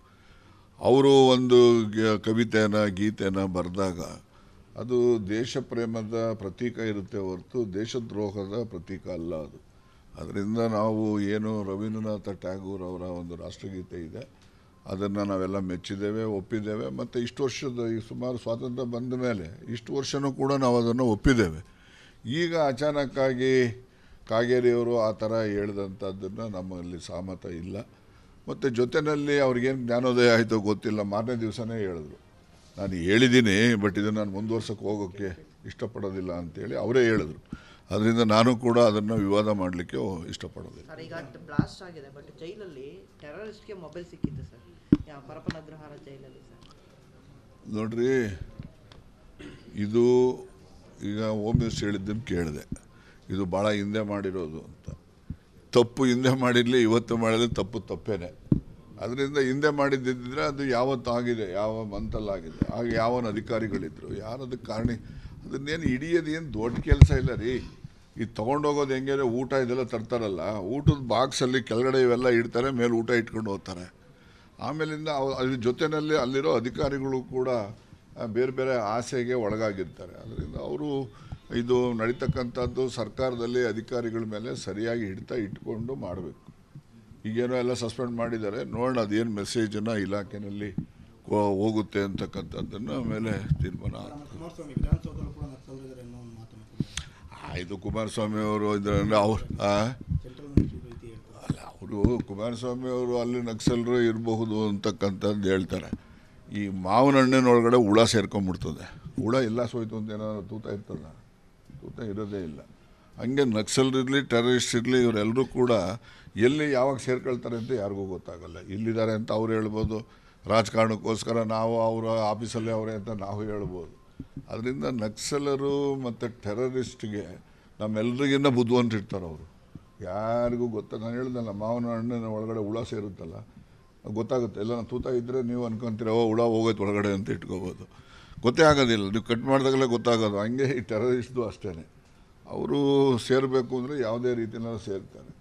ಅವರು ಒಂದು ಕವಿತೆಯನ್ನು ಗೀತೆಯನ್ನು ಬರೆದಾಗ ಅದು ದೇಶ ಪ್ರೇಮದ ಪ್ರತೀಕ ಇರುತ್ತೆ ಹೊರತು ದೇಶದ್ರೋಹದ ಪ್ರತೀಕ ಅಲ್ಲ ಅದು. ಅದರಿಂದ ನಾವು ಏನು ರವೀಂದ್ರನಾಥ ಟ್ಯಾಗೋರ್ ಅವರ ಒಂದು ರಾಷ್ಟ್ರಗೀತೆ ಇದೆ, ಅದನ್ನು ನಾವೆಲ್ಲ ಮೆಚ್ಚಿದ್ದೇವೆ, ಒಪ್ಪಿದ್ದೇವೆ. ಮತ್ತು ಇಷ್ಟು ವರ್ಷದ ಸುಮಾರು ಸ್ವಾತಂತ್ರ್ಯ ಬಂದ ಮೇಲೆ ಇಷ್ಟು ವರ್ಷವೂ ಕೂಡ ನಾವು ಅದನ್ನು ಒಪ್ಪಿದ್ದೇವೆ. ಈಗ ಅಚಾನಕ್ಕಾಗಿ ಕಾಗೇರಿಯವರು ಆ ಥರ ಹೇಳಿದಂಥದ್ದನ್ನು ನಮ್ಮಲ್ಲಿ ಸಹಮತ ಇಲ್ಲ. ಮತ್ತು ಜೊತೆಯಲ್ಲಿ ಅವ್ರಿಗೇನು ಜ್ಞಾನೋದಯ ಆಯಿತೋ ಗೊತ್ತಿಲ್ಲ, ಮಾರನೇ ದಿವಸನೇ ಹೇಳಿದ್ರು ನಾನು ಹೇಳಿದ್ದೀನಿ, ಬಟ್ ಇದನ್ನು ನಾನು ಮುಂದುವರ್ಸೋಕ್ಕೆ ಹೋಗೋಕ್ಕೆ ಇಷ್ಟಪಡೋದಿಲ್ಲ ಅಂತೇಳಿ ಅವರೇ ಹೇಳಿದ್ರು. ಅದರಿಂದ ನಾನು ಕೂಡ ಅದನ್ನು ವಿವಾದ ಮಾಡಲಿಕ್ಕೆ ಇಷ್ಟಪಡೋದಿಲ್ಲ. ಸರ್, ಈಗ ಬ್ಲಾಸ್ಟ್ ಆಗಿದೆ, ಬಟ್ ಜೈಲಲ್ಲಿ ಟೆರರಿಸ್ಟ್ಗೆ ಮೊಬೈಲ್ ಸಿಕ್ಕಿತ್ತು ಸರ್, ಪರಪನಗ್ರಹಾರ ಜೈಲಲ್ಲಿ ಸರ್. ನೋಡ್ರಿ, ಇದು ಈಗ ಹೋಮ್ ಮಿನಿಸ್ಟರ್ ಹೇಳಿದ್ದನ್ನು ಕೇಳಿದೆ, ಇದು ಭಾಳ ಹಿಂದೆ ಮಾಡಿರೋದು ಅಂತ. ತಪ್ಪು ಹಿಂದೆ ಮಾಡಿರಲಿ, ಇವತ್ತು ಮಾಡಿದ್ರೆ ತಪ್ಪೇನೆ. ಅದರಿಂದ ಹಿಂದೆ ಮಾಡಿದ್ದಿದ್ರೆ ಅದು ಯಾವತ್ತಾಗಿದೆ, ಯಾವ ಮಂತಲ್ಲಾಗಿದೆ, ಆಗ ಯಾವನ ಅಧಿಕಾರಿಗಳಿದ್ರು, ಯಾರದಕ್ಕೆ ಕಾರಣ. ಅದನ್ನೇನು ಹಿಡಿಯೋದೇನು ದೊಡ್ಡ ಕೆಲಸ ಇಲ್ಲ ರೀ. ಇದು ತೊಗೊಂಡೋಗೋದು ಹೆಂಗೆ, ಊಟ ಇದೆಲ್ಲ ತರ್ತಾರಲ್ಲ, ಊಟದ ಬಾಕ್ಸಲ್ಲಿ ಕೆಳಗಡೆ ಇವೆಲ್ಲ ಇಡ್ತಾರೆ, ಮೇಲೆ ಊಟ ಇಟ್ಕೊಂಡು ಹೋಗ್ತಾರೆ. ಆಮೇಲಿಂದ ಅದ್ರ ಜೊತೆಯಲ್ಲಿ ಅಲ್ಲಿರೋ ಅಧಿಕಾರಿಗಳು ಕೂಡ ಬೇರೆ ಬೇರೆ ಆಸೆಗೆ ಒಳಗಾಗಿರ್ತಾರೆ. ಅದರಿಂದ ಅವರು ಇದು ನಡೀತಕ್ಕಂಥದ್ದು ಸರ್ಕಾರದಲ್ಲಿ ಅಧಿಕಾರಿಗಳ ಮೇಲೆ ಸರಿಯಾಗಿ ಹಿಡಿತಾ ಇಟ್ಕೊಂಡು ಮಾಡಬೇಕು. ಈಗೇನೋ ಎಲ್ಲ ಸಸ್ಪೆಂಡ್ ಮಾಡಿದ್ದಾರೆ, ನೋಡೋಣ ಅದೇನು ಮೆಸೇಜನ್ನು ಇಲಾಖೆಯಲ್ಲಿ ಹೋಗುತ್ತೆ ಅಂತಕ್ಕಂಥದ್ದನ್ನು ಮೇಲೆ ತೀರ್ಮಾನ ಆಯಿತು. ಕುಮಾರಸ್ವಾಮಿ ಅವರು ಇದರಲ್ಲಿ ಅವರು ಕುಮಾರಸ್ವಾಮಿ ಅವರು ಅಲ್ಲಿ ನಕ್ಸಲರು ಇರಬಹುದು ಅಂತಕ್ಕಂಥದ್ದು ಹೇಳ್ತಾರೆ. ಈ ಮಾವಿನ ಹಣ್ಣಿನೊಳಗಡೆ ಹುಳ ಸೇರ್ಕೊಂಡ್ಬಿಡ್ತದೆ. ಹುಳ ಎಲ್ಲ ಸೋಯ್ತು ಅಂತ ಏನಾದ್ರು ತೂತ ಇರ್ತದ? ತೂತ ಇರೋದೇ ಇಲ್ಲ. ಹಂಗೆ ನಕ್ಸಲರಿರಲಿ, ಟೆರರಿಸ್ಟ್ ಇರಲಿ, ಇವರೆಲ್ಲರೂ ಕೂಡ ಎಲ್ಲಿ ಯಾವಾಗ ಸೇರ್ಕೊಳ್ತಾರೆ ಅಂತ ಯಾರಿಗೂ ಗೊತ್ತಾಗಲ್ಲ. ಇಲ್ಲಿದ್ದಾರೆ ಅಂತ ಅವ್ರು ಹೇಳ್ಬೋದು, ರಾಜಕಾರಣಕ್ಕೋಸ್ಕರ ನಾವು ಅವರ ಆಫೀಸಲ್ಲೇ ಅವರೇ ಅಂತ ನಾವು ಹೇಳ್ಬೋದು. ಅದರಿಂದ ನಕ್ಸಲರು ಮತ್ತು ಟೆರರಿಸ್ಟ್ಗೆ ನಮ್ಮೆಲ್ಲರಿಗಿನ್ನ ಬುದ್ಧಿವಂತಿರ್ತಾರೆ ಅವರು. ಯಾರಿಗೂ ನಾನು ಹೇಳ್ದಲ್ಲ, ಮಾವಿನ ಹಣ್ಣಿನ ಒಳಗಡೆ ಹುಳ ಸೇರುತ್ತಲ್ಲ, ಗೊತ್ತಾಗುತ್ತೆ. ಎಲ್ಲ ತೂತ ಇದ್ದರೆ ನೀವು ಅನ್ಕೊಂತೀರ ಹುಳ ಹೋಗೋಯ್ತು ಒಳಗಡೆ ಅಂತ ಇಟ್ಕೋಬೋದು. ಗೊತ್ತೇ ಆಗೋದಿಲ್ಲ, ನೀವು ಕಟ್ ಮಾಡಿದಾಗಲೇ ಗೊತ್ತಾಗೋದು. ಹಂಗೆ ಈ ಟೆರರಿಸ್ಟ್ದು ಅಷ್ಟೇ, ಅವರು ಸೇರಬೇಕು ಅಂದರೆ ಯಾವುದೇ ರೀತಿಯಲ್ಲಿ ಸೇರ್ತಾರೆ.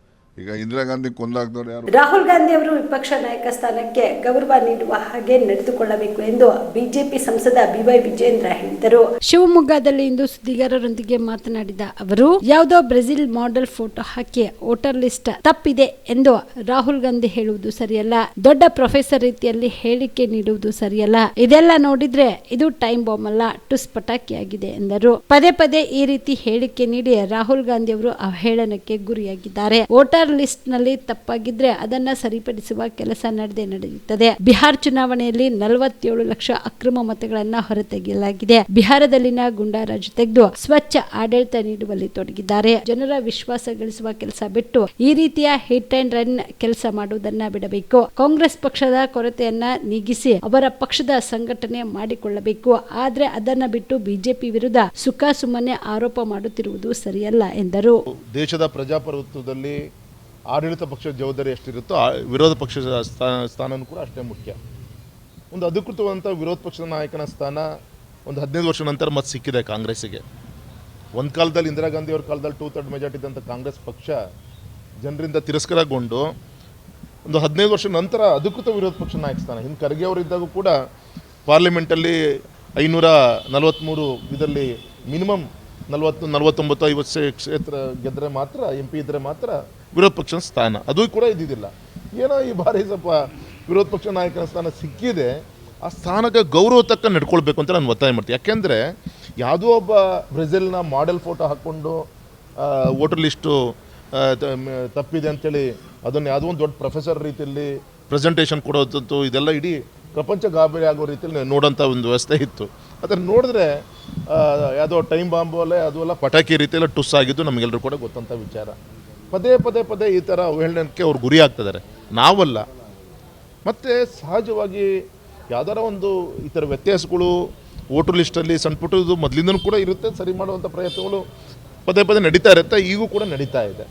ಈಗ ಇಂದಿರಾ ಗಾಂಧಿ ಕೊಂದಾಕ್ದವ್ರು ಯಾರು? ರಾಹುಲ್ ಗಾಂಧಿ ಅವರು ವಿಪಕ್ಷ ನಾಯಕ ಸ್ಥಾನಕ್ಕೆ ಗೌರವ ನೀಡುವ ಹಾಗೆ ನಡೆದುಕೊಳ್ಳಬೇಕು ಎಂದು ಬಿಜೆಪಿ ಸಂಸದ ಬಿವೈ ವಿಜೇಂದ್ರ ಹೇಳಿದರು. ಶಿವಮೊಗ್ಗದಲ್ಲಿ ಇಂದು ಸುದ್ದಿಗಾರರೊಂದಿಗೆ ಮಾತನಾಡಿದ ಅವರು, ಯಾವುದೋ ಬ್ರೆಜಿಲ್ ಮಾಡೆಲ್ ಫೋಟೋ ಹಾಕಿ ವೋಟರ್ ಲಿಸ್ಟ್ ತಪ್ಪಿದೆ ಎಂದು ರಾಹುಲ್ ಗಾಂಧಿ ಹೇಳುವುದು ಸರಿಯಲ್ಲ. ದೊಡ್ಡ ಪ್ರೊಫೆಸರ್ ರೀತಿಯಲ್ಲಿ ಹೇಳಿಕೆ ನೀಡುವುದು ಸರಿಯಲ್ಲ. ಇದೆಲ್ಲ ನೋಡಿದ್ರೆ ಇದು ಟೈಮ್ ಬಾಂಬ್ ಅಲ್ಲ, ಟುಸ್ ಪಟಾಕಿಯಾಗಿದೆ ಎಂದರು. ಪದೇ ಪದೇ ಈ ರೀತಿ ಹೇಳಿಕೆ ನೀಡಿ ರಾಹುಲ್ ಗಾಂಧಿ ಅವರು ಅವಹೇಳನಕ್ಕೆ ಗುರಿಯಾಗಿದ್ದಾರೆ. ವೋಟರ್ ಲಿಸ್ಟ್ ನಲ್ಲಿ ತಪ್ಪಾಗಿದ್ರೆ ಅದನ್ನ ಸರಿಪಡಿಸುವ ಕೆಲಸ ನಡೆಯುತ್ತದೆ. ಬಿಹಾರ ಚುನಾವಣೆಯಲ್ಲಿ 47 ಲಕ್ಷ ಅಕ್ರಮ ಮತಗಳನ್ನ ಹೊರತೆಗೆಯಲಾಗಿದೆ. ಬಿಹಾರದಲ್ಲಿನ ಗುಂಡಾರಾಜು ತೆಗೆದು ಸ್ವಚ್ಛ ಆಡಳಿತ ನೀಡುವಲ್ಲಿ ತೊಡಗಿದ್ದಾರೆ. ಜನರ ವಿಶ್ವಾಸ ಗಳಿಸುವ ಕೆಲಸ ಬಿಟ್ಟು ಈ ರೀತಿಯ ಹಿಟ್ ಅಂಡ್ ರನ್ ಕೆಲಸ ಮಾಡುವುದನ್ನ ಬಿಡಬೇಕು. ಕಾಂಗ್ರೆಸ್ ಪಕ್ಷದ ಕೊರತೆಯನ್ನ ನೀಗಿಸಿ ಅವರ ಪಕ್ಷದ ಸಂಘಟನೆ ಮಾಡಿಕೊಳ್ಳಬೇಕು. ಆದ್ರೆ ಅದನ್ನ ಬಿಟ್ಟು ಬಿಜೆಪಿ ವಿರುದ್ಧ ಸುಖ ಸುಮ್ಮನೆ ಆರೋಪ ಮಾಡುತ್ತಿರುವುದು ಸರಿಯಲ್ಲ ಎಂದರು. ದೇಶದ ಪ್ರಜಾಪ್ರಭುತ್ವದಲ್ಲಿ ಆಡಳಿತ ಪಕ್ಷದ ಜವಾಬ್ದಾರಿ ಎಷ್ಟಿರುತ್ತೋ ವಿರೋಧ ಪಕ್ಷದ ಸ್ಥಾನನೂ ಕೂಡ ಅಷ್ಟೇ ಮುಖ್ಯ. ಒಂದು ಅಧಿಕೃತವಾದಂಥ ವಿರೋಧ ಪಕ್ಷದ ನಾಯಕನ ಸ್ಥಾನ ಒಂದು 15 ವರ್ಷ ನಂತರ ಮತ್ತೆ ಸಿಕ್ಕಿದೆ ಕಾಂಗ್ರೆಸ್ಸಿಗೆ. ಒಂದು ಕಾಲದಲ್ಲಿ ಇಂದಿರಾ ಗಾಂಧಿ ಅವ್ರ ಕಾಲದಲ್ಲಿ 2/3 ಮೆಜಾರಿಟಿ ಇದ್ದಂಥ ಕಾಂಗ್ರೆಸ್ ಪಕ್ಷ ಜನರಿಂದ ತಿರಸ್ಕಾರಗೊಂಡು ಒಂದು 15 ವರ್ಷ ನಂತರ ಅಧಿಕೃತ ವಿರೋಧ ಪಕ್ಷ ನಾಯಕ ಸ್ಥಾನ. ಇನ್ನು ಖರ್ಗೆ ಅವರಿದ್ದಾಗ ಕೂಡ ಪಾರ್ಲಿಮೆಂಟಲ್ಲಿ 543 ಇದರಲ್ಲಿ ಮಿನಿಮಮ್ 40, 49, 50 ಕ್ಷೇತ್ರ ಗೆದ್ದರೆ ಮಾತ್ರ MP ಇದ್ದರೆ ಮಾತ್ರ ವಿರೋಧ ಪಕ್ಷದ ಸ್ಥಾನ. ಅದು ಕೂಡ ಇದ್ದಿದ್ದಿಲ್ಲ. ಏನೋ ಈ ಬಾರಿ ಸ್ವಲ್ಪ ವಿರೋಧ ಪಕ್ಷ ನಾಯಕನ ಸ್ಥಾನ ಸಿಕ್ಕಿದೆ. ಆ ಸ್ಥಾನಕ್ಕೆ ಗೌರವ ತಕ್ಕ ನಡ್ಕೊಳ್ಬೇಕು ಅಂತ ನಾನು ಒತ್ತಾಯ ಮಾಡ್ತೀನಿ. ಯಾಕೆಂದರೆ ಯಾವುದೋ ಒಬ್ಬ ಬ್ರೆಜಿಲ್ನ ಮಾಡೆಲ್ ಫೋಟೋ ಹಾಕ್ಕೊಂಡು ವೋಟರ್ ಲಿಸ್ಟು ತಪ್ಪಿದೆ ಅಂತೇಳಿ ಅದನ್ನು ಯಾವುದೋ ಒಂದು ದೊಡ್ಡ ಪ್ರೊಫೆಸರ್ ರೀತಿಯಲ್ಲಿ ಪ್ರೆಸೆಂಟೇಷನ್ ಕೊಡೋದಂತೂ ಇದೆಲ್ಲ ಇಡೀ ಪ್ರಪಂಚ ಗಾಬರಿ ಆಗೋ ರೀತಿಯಲ್ಲಿ ನೋಡೋಂಥ ಒಂದು ವ್ಯವಸ್ಥೆ ಇತ್ತು. ಅದನ್ನು ನೋಡಿದ್ರೆ ಯಾವುದೋ ಟೈಮ್ ಬಾಂಬು ಅಲ್ಲೇ ಅದು ಎಲ್ಲ ಪಟಾಕಿ ರೀತಿಯೆಲ್ಲ ಟುಸ್ ಆಗಿದ್ದು ನಮಗೆಲ್ಲರೂ ಕೂಡ ಗೊತ್ತಂಥ ವಿಚಾರ. ಪದೇ ಈ ಥರ ಅವಹೇಳನಕ್ಕೆ ಅವ್ರು ಗುರಿ ಆಗ್ತಿದ್ದಾರೆ, ನಾವಲ್ಲ. ಮತ್ತು ಸಹಜವಾಗಿ ಯಾವ್ದಾರ ಒಂದು ಈ ಥರ ವ್ಯತ್ಯಾಸಗಳು ವೋಟರ್ ಲಿಸ್ಟಲ್ಲಿ ಸಣ್ಣ ಪುಟ್ಟದು ಮೊದಲಿಂದನೂ ಕೂಡ ಇರುತ್ತೆ. ಸರಿ ಮಾಡುವಂಥ ಪ್ರಯತ್ನಗಳು ಪದೇ ನಡೀತಾ ಇರುತ್ತೆ. ಈಗೂ ಕೂಡ ನಡೀತಾ ಇದೆ.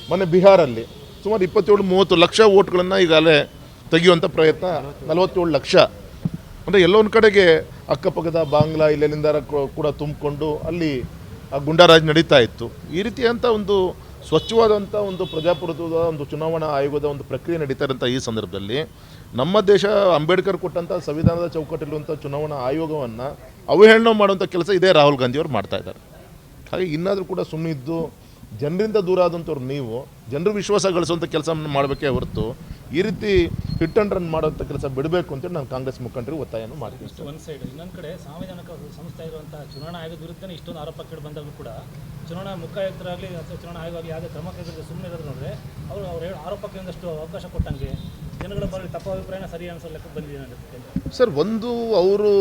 ಮೊನ್ನೆ ಬಿಹಾರಲ್ಲಿ ಸುಮಾರು 27-30 ಲಕ್ಷ ವೋಟ್ಗಳನ್ನು ಈಗಾಗಲೇ ತೆಗೆಯುವಂಥ ಪ್ರಯತ್ನ, 47 ಲಕ್ಷ ಅಂದರೆ ಎಲ್ಲೋ ಒಂದು ಕಡೆಗೆ ಅಕ್ಕಪಕ್ಕದ ಬಾಂಗ್ಲಾ ಇಲ್ಲೆಲ್ಲಿಂದ ಕೂಡ ತುಂಬಿಕೊಂಡು ಅಲ್ಲಿ ಆ ಗುಂಡಾರಾಜ್ ನಡೀತಾ ಇತ್ತು. ಈ ರೀತಿಯಂಥ ಒಂದು ಸ್ವಚ್ಛವಾದಂಥ ಒಂದು ಪ್ರಜಾಪ್ರಭುತ್ವದ ಒಂದು ಚುನಾವಣಾ ಆಯೋಗದ ಒಂದು ಪ್ರಕ್ರಿಯೆ ನಡೀತಾ ಇರೋಂಥ ಈ ಸಂದರ್ಭದಲ್ಲಿ ನಮ್ಮ ದೇಶ ಅಂಬೇಡ್ಕರ್ ಕೊಟ್ಟಂಥ ಸಂವಿಧಾನದ ಚೌಕಟ್ಟಲ್ಲಿರುವಂಥ ಚುನಾವಣಾ ಆಯೋಗವನ್ನು ಅವಹೇಳನ ಮಾಡುವಂಥ ಕೆಲಸ ಇದೇ ರಾಹುಲ್ ಗಾಂಧಿಯವರು ಮಾಡ್ತಾ ಇದ್ದಾರೆ. ಹಾಗೆ ಇನ್ನಾದರೂ ಕೂಡ ಸುಮ್ಮನಿದ್ದು ಜನರಿಂದ ದೂರ ಆದಂಥವ್ರು ನೀವು ಜನರು ವಿಶ್ವಾಸ ಗಳಿಸುವಂಥ ಕೆಲಸ ಮಾಡಬೇಕೇ ಹೊರತು ಈ ರೀತಿ ಹಿಟ್ ಅಂಡ್ ರನ್ ಮಾಡೋಂಥ ಕೆಲಸ ಬಿಡಬೇಕು ಅಂತೇಳಿ ನಾನು ಕಾಂಗ್ರೆಸ್ ಮುಖಂಡರಿಗೆ ಒತ್ತಾಯವನ್ನು ಮಾಡ್ತೀನಿ. ಒಂದು ಸೈಡ್, ಇನ್ನೊಂದು ಕಡೆ ಸಾಂವಿಧಾನಿಕ ಸಂಸ್ಥೆ ಇರುವಂಥ ಚುನಾವಣಾ ಆಯೋಗದ ವಿರುದ್ಧನೇ ಇಷ್ಟೊಂದು ಆರೋಪ ಕೇಳಿ ಬಂದಾಗಲೂ ಕೂಡ ಚುನಾವಣಾ ಮುಖಾಯುಕ್ತರಾಗಲಿ ಅಥವಾ ಚುನಾವಣಾ ಆಯೋಗ ಆಗಲಿ ಯಾವುದೇ ಕ್ರಮ ಕೈಗೊಳ್ಳದೆ ಸುಮ್ಮನೆ ಇರೋದು ನೋಡಿದ್ರೆ ಅವರು ಹೇಳೋ ಆರೋಪಕ್ಕೆ ಒಂದಷ್ಟು ಅವಕಾಶ ಕೊಟ್ಟಂಗೆ ಜನಗಳ ಬರಲಿ ತಪ್ಪು ಅಭಿಪ್ರಾಯನ ಸರಿ ಅನಿಸೋ ಲೆಕ್ಕ ಬಂದಿದೆ ಸರ್. ಒಂದು ಅವರು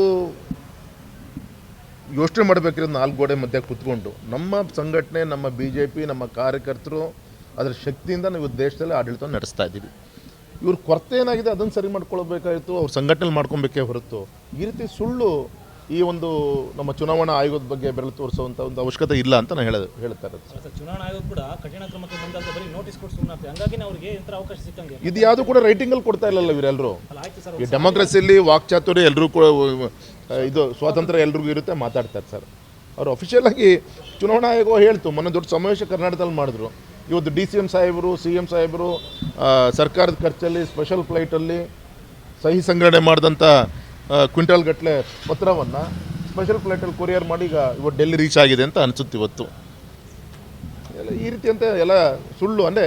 ಯೋಚನೆ ಮಾಡಬೇಕಿರೋದು 4 ಗೋಡೆ ಮಧ್ಯೆ ಕೂತ್ಕೊಂಡು ನಮ್ಮ ಸಂಘಟನೆ, ನಮ್ಮ BJP, ನಮ್ಮ ಕಾರ್ಯಕರ್ತರು ಅದರ ಶಕ್ತಿಯಿಂದ ನಾವು ದೇಶದಲ್ಲಿ ಆಡಳಿತ ನಡೆಸ್ತಾ ಇದ್ದೀವಿ. ಇವ್ರ ಕೊರತೆ ಏನಾಗಿದೆ ಅದನ್ನು ಸರಿ ಮಾಡ್ಕೊಳ್ಬೇಕಾಯಿತು, ಅವ್ರ ಸಂಘಟನೆ ಮಾಡ್ಕೊಬೇಕೇ ಹೊರತು ಈ ರೀತಿ ಸುಳ್ಳು ಈ ಒಂದು ನಮ್ಮ ಚುನಾವಣಾ ಆಯೋಗದ ಬಗ್ಗೆ ಬೆರಳು ತೋರಿಸುವಂಥ ಒಂದು ಅವಶ್ಯಕತೆ ಇಲ್ಲ ಅಂತ ನಾನು ಹೇಳ್ತಾ ಇರೋದು. ಸರ್, ಚುನಾವಣಾ ಆಯೋಗ ಕೂಡ ಕಠಿಣ ಕ್ರಮಕ್ಕೆ ಬಂದಾಗ ಬರೀ ನೋಟಿಸ್ ಕೊಟ್ಟು ಸುಮ್ಮನೆ ಆಗ್ತದೆ. ಹಂಗಾಗಿ ಅವ್ರಿಗೆ ಇಂಥ ಅವಕಾಶ ಸಿಕ್ಕಂಗೆ ಇದು ಯಾವುದು ಕೂಡ ರೈಟಿಂಗಲ್ಲಿ ಕೊಡ್ತಾ ಇಲ್ಲಲ್ಲ ಇವರೆಲ್ಲರೂ. ಆಯ್ತು ಸರ್, ಈ ಡೆಮೋಕ್ರಸಿಯಲ್ಲಿ ವಾಕ್ಚಾತುರ್ಯ ಎಲ್ಲರೂ ಕೂಡ ಇದು ಸ್ವಾತಂತ್ರ್ಯ ಎಲ್ರಿಗೂ ಇರುತ್ತೆ, ಮಾತಾಡ್ತಾರೆ ಸರ್. ಅವರು ಅಫಿಷಿಯಲ್ ಆಗಿ ಚುನಾವಣಾ ಆಯೋಗ ಹೇಳ್ತು, ಮೊನ್ನೆ ದೊಡ್ಡ ಸಮಾವೇಶ ಕರ್ನಾಟಕದಲ್ಲಿ ಮಾಡಿದ್ರು. ಇವತ್ತು DCM ಸಾಹೇಬರು, CM ಸಾಹೇಬರು ಸರ್ಕಾರದ ಖರ್ಚಲ್ಲಿ ಸ್ಪೆಷಲ್ ಫ್ಲೈಟಲ್ಲಿ ಸಹಿ ಸಂಗ್ರಹಣೆ ಮಾಡಿದಂಥ ಕ್ವಿಂಟಲ್ ಗಟ್ಟಲೆ ಪತ್ರವನ್ನು ಸ್ಪೆಷಲ್ ಫ್ಲೈಟಲ್ಲಿ ಕೊರಿಯರ್ ಮಾಡಿ ಇವತ್ತು ಡೆಲ್ಲಿ ರೀಚ್ ಆಗಿದೆ ಅಂತ ಅನಿಸುತ್ತೆ. ಇವತ್ತು ಎಲ್ಲ ಈ ರೀತಿ ಅಂತ ಎಲ್ಲ ಸುಳ್ಳು. ಅಂದರೆ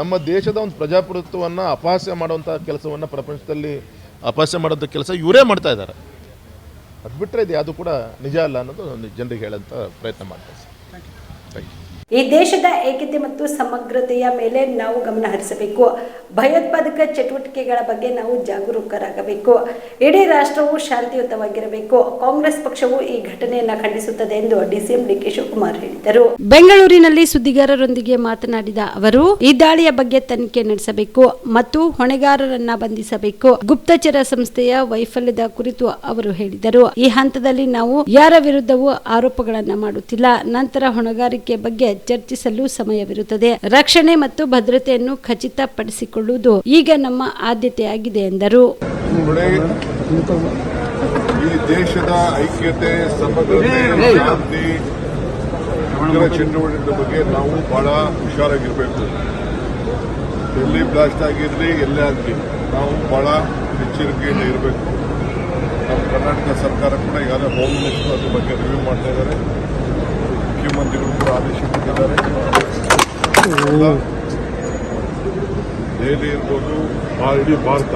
ನಮ್ಮ ದೇಶದ ಒಂದು ಪ್ರಜಾಪ್ರಭುತ್ವವನ್ನು ಅಪಹಾಸ್ಯ ಮಾಡುವಂಥ ಕೆಲಸವನ್ನು ಪ್ರಪಂಚದಲ್ಲಿ ಅಪಹಾಸ್ಯ ಮಾಡೋಂಥ ಕೆಲಸ ಇವರೇ ಮಾಡ್ತಾ ಇದ್ದಾರೆ. ಅದು ಬಿಟ್ಟರೆ ಇದು ಯಾವುದು ಕೂಡ ನಿಜ ಅಲ್ಲ ಅನ್ನೋದು ಜನರಿಗೆ ಹೇಳೋಂಥ ಪ್ರಯತ್ನ ಮಾಡ್ತಾರೆ ಸರ್. Thank you. ಈ ದೇಶದ ಏಕತೆ ಮತ್ತು ಸಮಗ್ರತೆಯ ಮೇಲೆ ನಾವು ಗಮನ ಹರಿಸಬೇಕು. ಭಯೋತ್ಪಾದಕ ಚಟುವಟಿಕೆಗಳ ಬಗ್ಗೆ ನಾವು ಜಾಗರೂಕರಾಗಬೇಕು. ಇಡೀ ರಾಷ್ಟ್ರವು ಶಾಂತಿಯುತವಾಗಿರಬೇಕು. ಕಾಂಗ್ರೆಸ್ ಪಕ್ಷವು ಈ ಘಟನೆಯನ್ನು ಖಂಡಿಸುತ್ತದೆ ಎಂದು DCM DK ಶಿವಕುಮಾರ್ ಹೇಳಿದರು. ಬೆಂಗಳೂರಿನಲ್ಲಿ ಸುದ್ದಿಗಾರರೊಂದಿಗೆ ಮಾತನಾಡಿದ ಅವರು, ಈ ದಾಳಿಯ ಬಗ್ಗೆ ತನಿಖೆ ನಡೆಸಬೇಕು ಮತ್ತು ಹೊಣೆಗಾರರನ್ನ ಬಂಧಿಸಬೇಕು. ಗುಪ್ತಚರ ಸಂಸ್ಥೆಯ ವೈಫಲ್ಯದ ಕುರಿತು ಅವರು ಹೇಳಿದರು. ಈ ಹಂತದಲ್ಲಿ ನಾವು ಯಾರ ವಿರುದ್ಧವೂ ಆರೋಪಗಳನ್ನ ಮಾಡುತ್ತಿಲ್ಲ. ನಂತರ ಹೊಣೆಗಾರಿಕೆ ಬಗ್ಗೆ ಚರ್ಚಿಸಲು ಸಮಯವಿರುತ್ತದೆ. ರಕ್ಷಣೆ ಮತ್ತು ಭದ್ರತೆಯನ್ನು ಖಚಿತಪಡಿಸಿಕೊಳ್ಳುವುದು ಈಗ ನಮ್ಮ ಆದ್ಯತೆಯಾಗಿದೆ ಎಂದರು. ಈ ದೇಶದ ಐಕ್ಯತೆ, ಸಮಗ್ರತೆ, ಶಾಂತಿ, ಚಟುವಟಿಕೆ ಬಗ್ಗೆ ನಾವು ಬಹಳ ಹುಷಾರಾಗಿರ್ಬೇಕು. ಎಲ್ಲಿ ಬ್ಲಾಸ್ಟ್ ಆಗಿರಲಿ, ಎಲ್ಲೇ ಆಗಲಿ ನಾವು ಬಹಳ ಎಚ್ಚರಿಕೆಯಿಂದ ಇರಬೇಕು. ನಮ್ಮ ಕರ್ನಾಟಕ ಸರ್ಕಾರ ಕೂಡ ಈಗಾಗಲೇ ಹೋಮ್ ಮಿನಿಸ್ಟರ್ ಅದ್ರ ಬಗ್ಗೆ ರಿವ್ಯೂ ಮಾಡ್ತಾ ಇದ್ದಾರೆ. ಮುಖ್ಯಮಂತ್ರಿಗಳು ಕೂಡ ಆದೇಶ ಕೊಟ್ಟಿದ್ದಾರೆ. ದೆಹಲಿ ಇರ್ಬೋದು, ಇಡೀ ಭಾರತ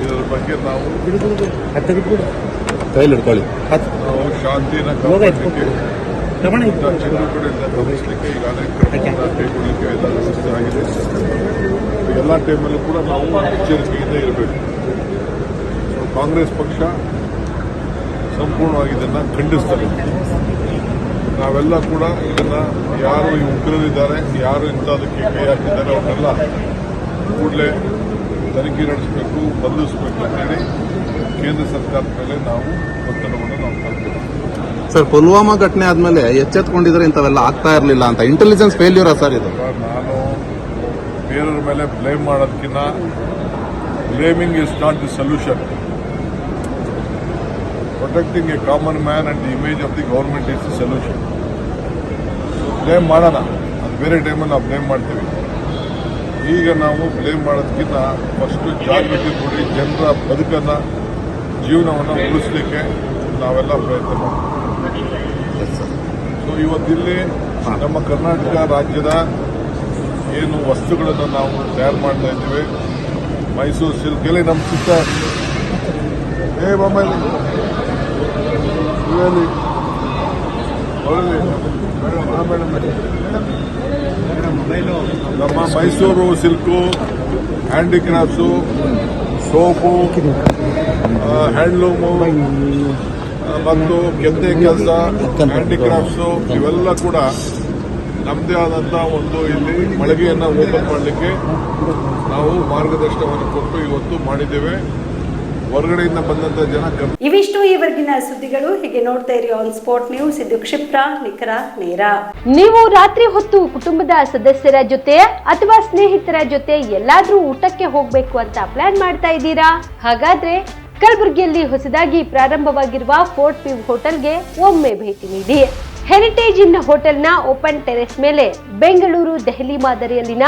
ಇದರ ಬಗ್ಗೆ ನಾವು ಶಾಂತಿನ ಕಾಪಾಡಲಿಕ್ಕೆ, ಚಟುವಟಿಕೆಗಳಿಂದ ಗಮನಿಸಲಿಕ್ಕೆ ಈಗಾಗಲೇ ಕೈಗೊಳ್ಳಲಿಕ್ಕೆ ಎಲ್ಲ ವ್ಯವಸ್ಥೆ ಆಗಿದೆ. ಎಲ್ಲ ಟೈಮಲ್ಲೂ ಕೂಡ ನಾವು ಎಚ್ಚರಿಕೆಯಿಂದ ಇರಬೇಕು. ಕಾಂಗ್ರೆಸ್ ಪಕ್ಷ ಸಂಪೂರ್ಣವಾಗಿ ಇದನ್ನು ಖಂಡಿಸ್ತದೆ. ನಾವೆಲ್ಲ ಕೂಡ ಇದನ್ನ ಯಾರು ಈ ಉಗ್ರರಿದ್ದಾರೆ, ಯಾರು ಇಂಥದಕ್ಕೆ ಕೈ ಹಾಕಿದ್ದಾರೆ ಅವನ್ನೆಲ್ಲ ಕೂಡಲೇ ತನಿಖೆ ನಡೆಸಬೇಕು, ಬಂಧಿಸಬೇಕು ಅಂತೇಳಿ ಕೇಂದ್ರ ಸರ್ಕಾರದ ಮೇಲೆ ನಾವು ಒತ್ತಡವನ್ನು ನಾವು ತರ್ತೀವಿ. ಸರ್, ಪುಲ್ವಾಮಾ ಘಟನೆ ಆದ್ಮೇಲೆ ಎಚ್ಚೆತ್ಕೊಂಡಿದ್ರೆ ಇಂಥವೆಲ್ಲ ಆಗ್ತಾ ಇರಲಿಲ್ಲ ಅಂತ ಇಂಟೆಲಿಜೆನ್ಸ್ ಫೇಲ್ಯೂರಾ ಸರ್ ಇದು? ನಾನು ಬೇರೆಯವ್ರ ಮೇಲೆ ಬ್ಲೇಮ್ ಮಾಡೋದಕ್ಕಿಂತ blaming is not the solution. Protecting A common man and the image of the government is the solution. Blame ಮಾಡೋಣ, ಅದು ಬೇರೆ ಟೈಮಲ್ಲಿ ನಾವು ಬ್ಲೇಮ್ ಮಾಡ್ತೀವಿ. ಈಗ ನಾವು ಬ್ಲೇಮ್ ಮಾಡೋದಕ್ಕಿಂತ ಫಸ್ಟು ಜಾಗೃತಿ ಕೊಡಿ, ಜನರ ಬದುಕನ್ನು, ಜೀವನವನ್ನು ಉಳಿಸಲಿಕ್ಕೆ ನಾವೆಲ್ಲ ಪ್ರಯತ್ನ ಮಾಡ್ತೀವಿ. ಸೊ ಇವತ್ತಿಲ್ಲಿ ನಮ್ಮ ಕರ್ನಾಟಕ ರಾಜ್ಯದ ಏನು ವಸ್ತುಗಳನ್ನು ನಾವು ತಯಾರು ಮಾಡ್ತಾ ಇದ್ದೀವಿ, ಮೈಸೂರು ಸಿಲ್ಕಲ್ಲಿ ನಮ್ಮ ಸುತ್ತ ನಮ್ಮ ಮೈಸೂರು ಸಿಲ್ಕು, ಹ್ಯಾಂಡಿಕ್ರಾಫ್ಟ್ಸು, ಸೋಪು, ಹ್ಯಾಂಡ್ಲೂಮು ಮತ್ತು ಕೆತ್ತೆ ಕೆಲಸ, ಹ್ಯಾಂಡಿಕ್ರಾಫ್ಟ್ಸು ಇವೆಲ್ಲ ಕೂಡ ನಮ್ಮದೇ ಆದಂಥ ಒಂದು ಇಲ್ಲಿ ಮಳಿಗೆಯನ್ನು ಓಪನ್ ಮಾಡಲಿಕ್ಕೆ ನಾವು ಮಾರ್ಗದರ್ಶನವನ್ನು ಕೊಟ್ಟು ಇವತ್ತು ಮಾಡಿದ್ದೇವೆ. ಹೊರಗಡೆಯಿಂದ ಬಂದಂತ ಜನ. ಇವಿಷ್ಟು ಈವರೆಗಿನ ಸುದ್ದಿಗಳು. ಹೀಗೆ ನೋಡ್ತಾ ಇರಿ ಆನ್ ಸ್ಪಾಟ್ ನ್ಯೂಸ್. ಇದು ಕ್ಷಿಪ್ರ, ನಿಖರ, ನೇರ. ನೀವು ರಾತ್ರಿ ಹೊತ್ತು ಕುಟುಂಬದ ಸದಸ್ಯರ ಜೊತೆ ಅಥವಾ ಸ್ನೇಹಿತರ ಜೊತೆ ಎಲ್ಲಾದ್ರೂ ಊಟಕ್ಕೆ ಹೋಗ್ಬೇಕು ಅಂತ ಪ್ಲಾನ್ ಮಾಡ್ತಾ ಇದ್ದೀರಾ? ಹಾಗಾದ್ರೆ ಕಲಬುರಗಿಯಲ್ಲಿ ಹೊಸದಾಗಿ ಪ್ರಾರಂಭವಾಗಿರುವ ಫೋರ್ಟ್ ವ್ಯೂ ಹೋಟೆಲ್ಗೆ ಒಮ್ಮೆ ಭೇಟಿ ನೀಡಿ. ಹೆರಿಟೇಜ್ ಇನ್ ಹೋಟೆಲ್ನ ಓಪನ್ ಟೆರೆಸ್ ಮೇಲೆ ಬೆಂಗಳೂರು, ದೆಹಲಿ ಮಾದರಿಯಲ್ಲಿನ